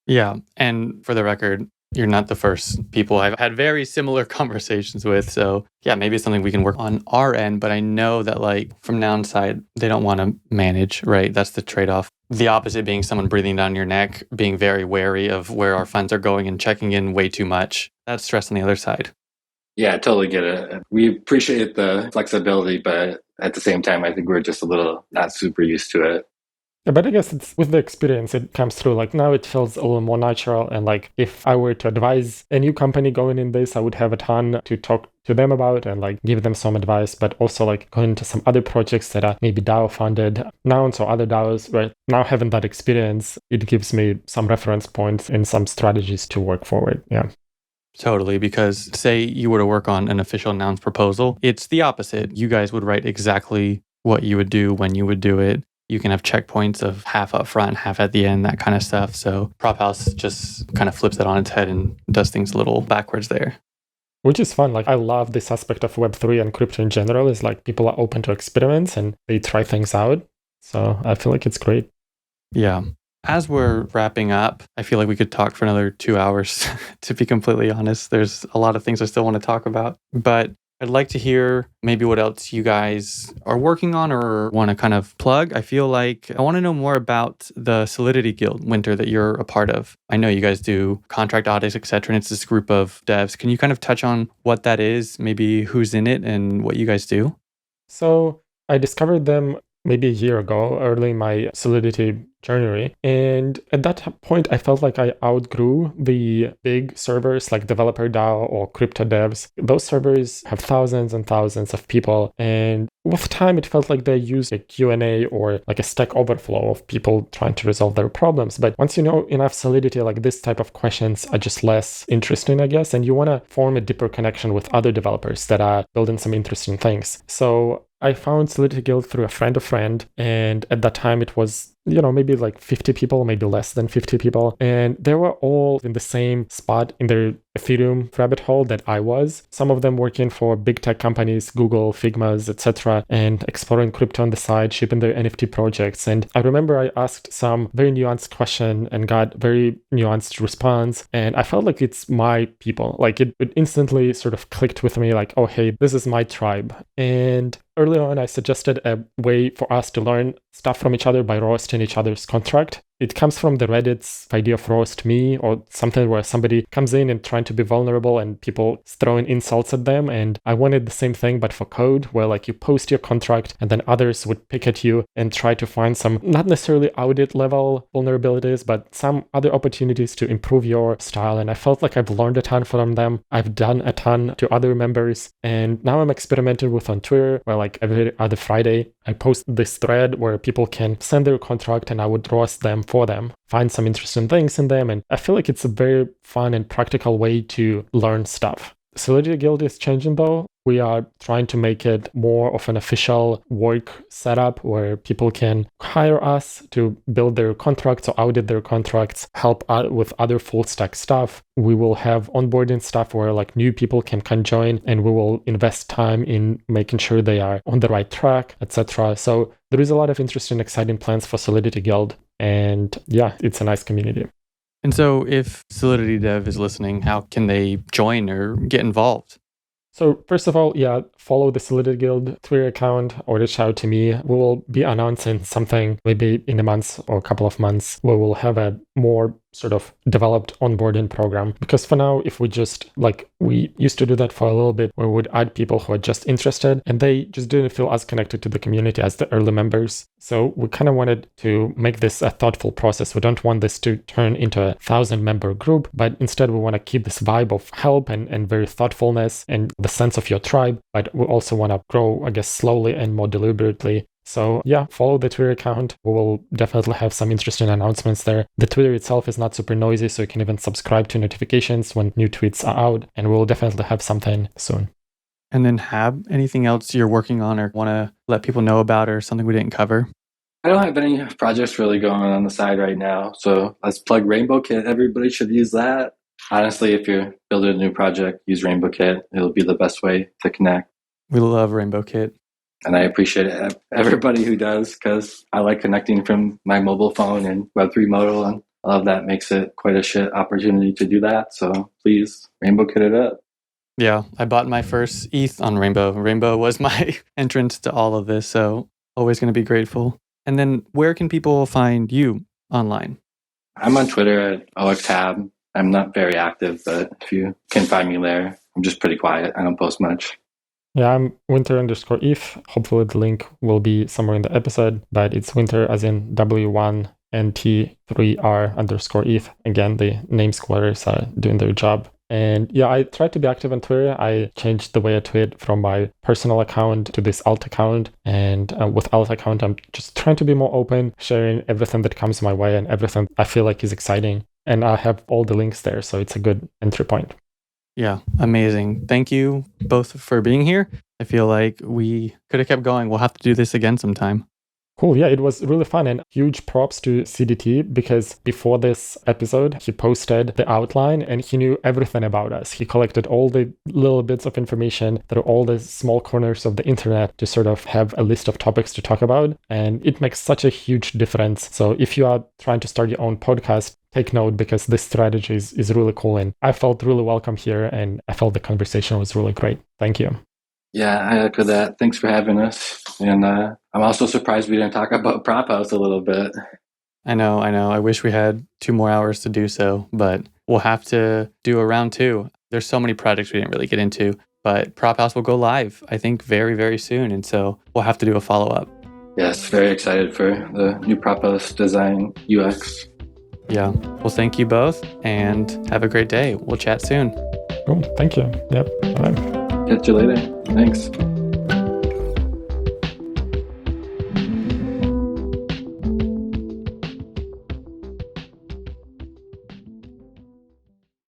Yeah, and for the record, you're not the first people I've had very similar conversations with. So yeah, maybe it's something we can work on our end, but I know that from Noun side, they don't want to manage, right? That's the trade-off. The opposite being someone breathing down your neck, being very wary of where our funds are going and checking in way too much. That's stress on the other side. Yeah, I totally get it. We appreciate the flexibility, but at the same time, I think we're just a little not super used to it. Yeah, but I guess it's with the experience, it comes through. Like now it feels a little more natural. And like if I were to advise a new company going in this, I would have a ton to talk to them about and like give them some advice, but also like going into some other projects that are maybe DAO funded, Nouns or other DAOs, right? Now having that experience, it gives me some reference points and some strategies to work forward. Yeah. Totally, because say you were to work on an official Nouns proposal, it's the opposite. You guys would write exactly what you would do when you would do it. You can have checkpoints of half up front, half at the end, that kind of stuff. So Prophouse just kind of flips it on its head and does things a little backwards there. Which is fun. Like I love this aspect of Web3 and crypto in general is like people are open to experiments and they try things out. So I feel like it's great. Yeah. As we're wrapping up, I feel like we could talk for another 2 hours, to be completely honest. There's a lot of things I still want to talk about, but I'd like to hear maybe what else you guys are working on or want to kind of plug. I feel like I want to know more about the Solidity Guild, Winter, that you're a part of. I know you guys do contract audits, etc., and it's this group of devs. Can you kind of touch on what that is, maybe who's in it and what you guys do? So I discovered them maybe a year ago, early in my Solidity journey. And at that point, I felt like I outgrew the big servers like Developer DAO or Crypto Devs. Those servers have thousands and thousands of people. And with time, it felt like they used a Q&A or like a Stack Overflow of people trying to resolve their problems. But once you know enough Solidity, like this type of questions are just less interesting, I guess. And you want to form a deeper connection with other developers that are building some interesting things. So I found Solidity Guild through a friend, and at that time it was, maybe like 50 people, maybe less than 50 people, and they were all in the same spot in their Ethereum rabbit hole that I was. Some of them working for big tech companies, Google, Figmas, etc., and exploring crypto on the side, shipping their NFT projects. And I remember I asked some very nuanced question and got very nuanced response, and I felt like it's my people. Like it instantly sort of clicked with me, like, oh hey, this is my tribe. And early on, I suggested a way for us to learn stuff from each other by roasting each other's contract. It comes from the Reddit's idea of roast me, or something where somebody comes in and trying to be vulnerable and people throwing insults at them. And I wanted the same thing, but for code, where like you post your contract and then others would pick at you and try to find some, not necessarily audit level vulnerabilities, but some other opportunities to improve your style. And I felt like I've learned a ton from them. I've done a ton to other members. And now I'm experimenting with on Twitter, where like every other Friday, I post this thread where people can send their contract and I would roast them for them, find some interesting things in them. And I feel like it's a very fun and practical way to learn stuff. Solidity Guild is changing though. We are trying to make it more of an official work setup where people can hire us to build their contracts or audit their contracts, help out with other full stack stuff. We will have onboarding stuff where like new people can join, and we will invest time in making sure they are on the right track, etc. So there is a lot of interesting, exciting plans for Solidity Guild. And yeah, it's a nice community. And so if Solidity Dev is listening, how can they join or get involved? So first of all, follow the Solidity Guild Twitter account or reach out to me. We will be announcing something maybe in a month or a couple of months where we'll have a more sort of developed onboarding program. Because for now, if we just, like we used to do that for a little bit, where we would add people who are just interested and they just didn't feel as connected to the community as the early members. So we kind of wanted to make this a thoughtful process. We don't want this to turn into a 1,000-member group, but instead we want to keep this vibe of help and very thoughtfulness and the sense of your tribe. But we also want to grow, I guess, slowly and more deliberately. So yeah, follow the Twitter account. We will definitely have some interesting announcements there. The Twitter itself is not super noisy, so you can even subscribe to notifications when new tweets are out, and we'll definitely have something soon. And then Hab, anything else you're working on or want to let people know about or something we didn't cover? I don't have any projects really going on the side right now, so let's plug RainbowKit. Everybody should use that. Honestly, if you're building a new project, use RainbowKit. It'll be the best way to connect. We love RainbowKit. And I appreciate everybody who does, because I like connecting from my mobile phone and Web3 modal, and I love that makes it quite a shit opportunity to do that. So please, RainbowKit it up. Yeah, I bought my first ETH on Rainbow. Rainbow was my entrance to all of this, so always going to be grateful. And then where can people find you online? I'm on Twitter at OXHab. I'm not very active, but if you can find me there, I'm just pretty quiet. I don't post much. Yeah, I'm winter_eth. Hopefully the link will be somewhere in the episode, but it's winter as in W1nt3r_eth. Again, the name squatters are doing their job. And yeah, I tried to be active on Twitter. I changed the way I tweet from my personal account to this alt account. And with alt account, I'm just trying to be more open, sharing everything that comes my way and everything I feel like is exciting. And I have all the links there, so it's a good entry point. Yeah, amazing. Thank you both for being here. I feel like we could have kept going. We'll have to do this again sometime. Cool. Yeah, it was really fun, and huge props to CDT because before this episode, he posted the outline and he knew everything about us. He collected all the little bits of information through all the small corners of the internet to sort of have a list of topics to talk about. And it makes such a huge difference. So if you are trying to start your own podcast, take note because this strategy is really cool. And I felt really welcome here and I felt the conversation was really great. Thank you. Yeah, I echo that. Thanks for having us. And I'm also surprised we didn't talk about Prop House a little bit. I know. I wish we had 2 more hours to do so, but we'll have to do a round 2. There's so many projects we didn't really get into, but Prop House will go live, I think, very, very soon. And so we'll have to do a follow-up. Yes, very excited for the new Prop House design UX. Yeah. Well, thank you both and have a great day. We'll chat soon. Cool. Thank you. Yep. Bye. Catch you later. Thanks.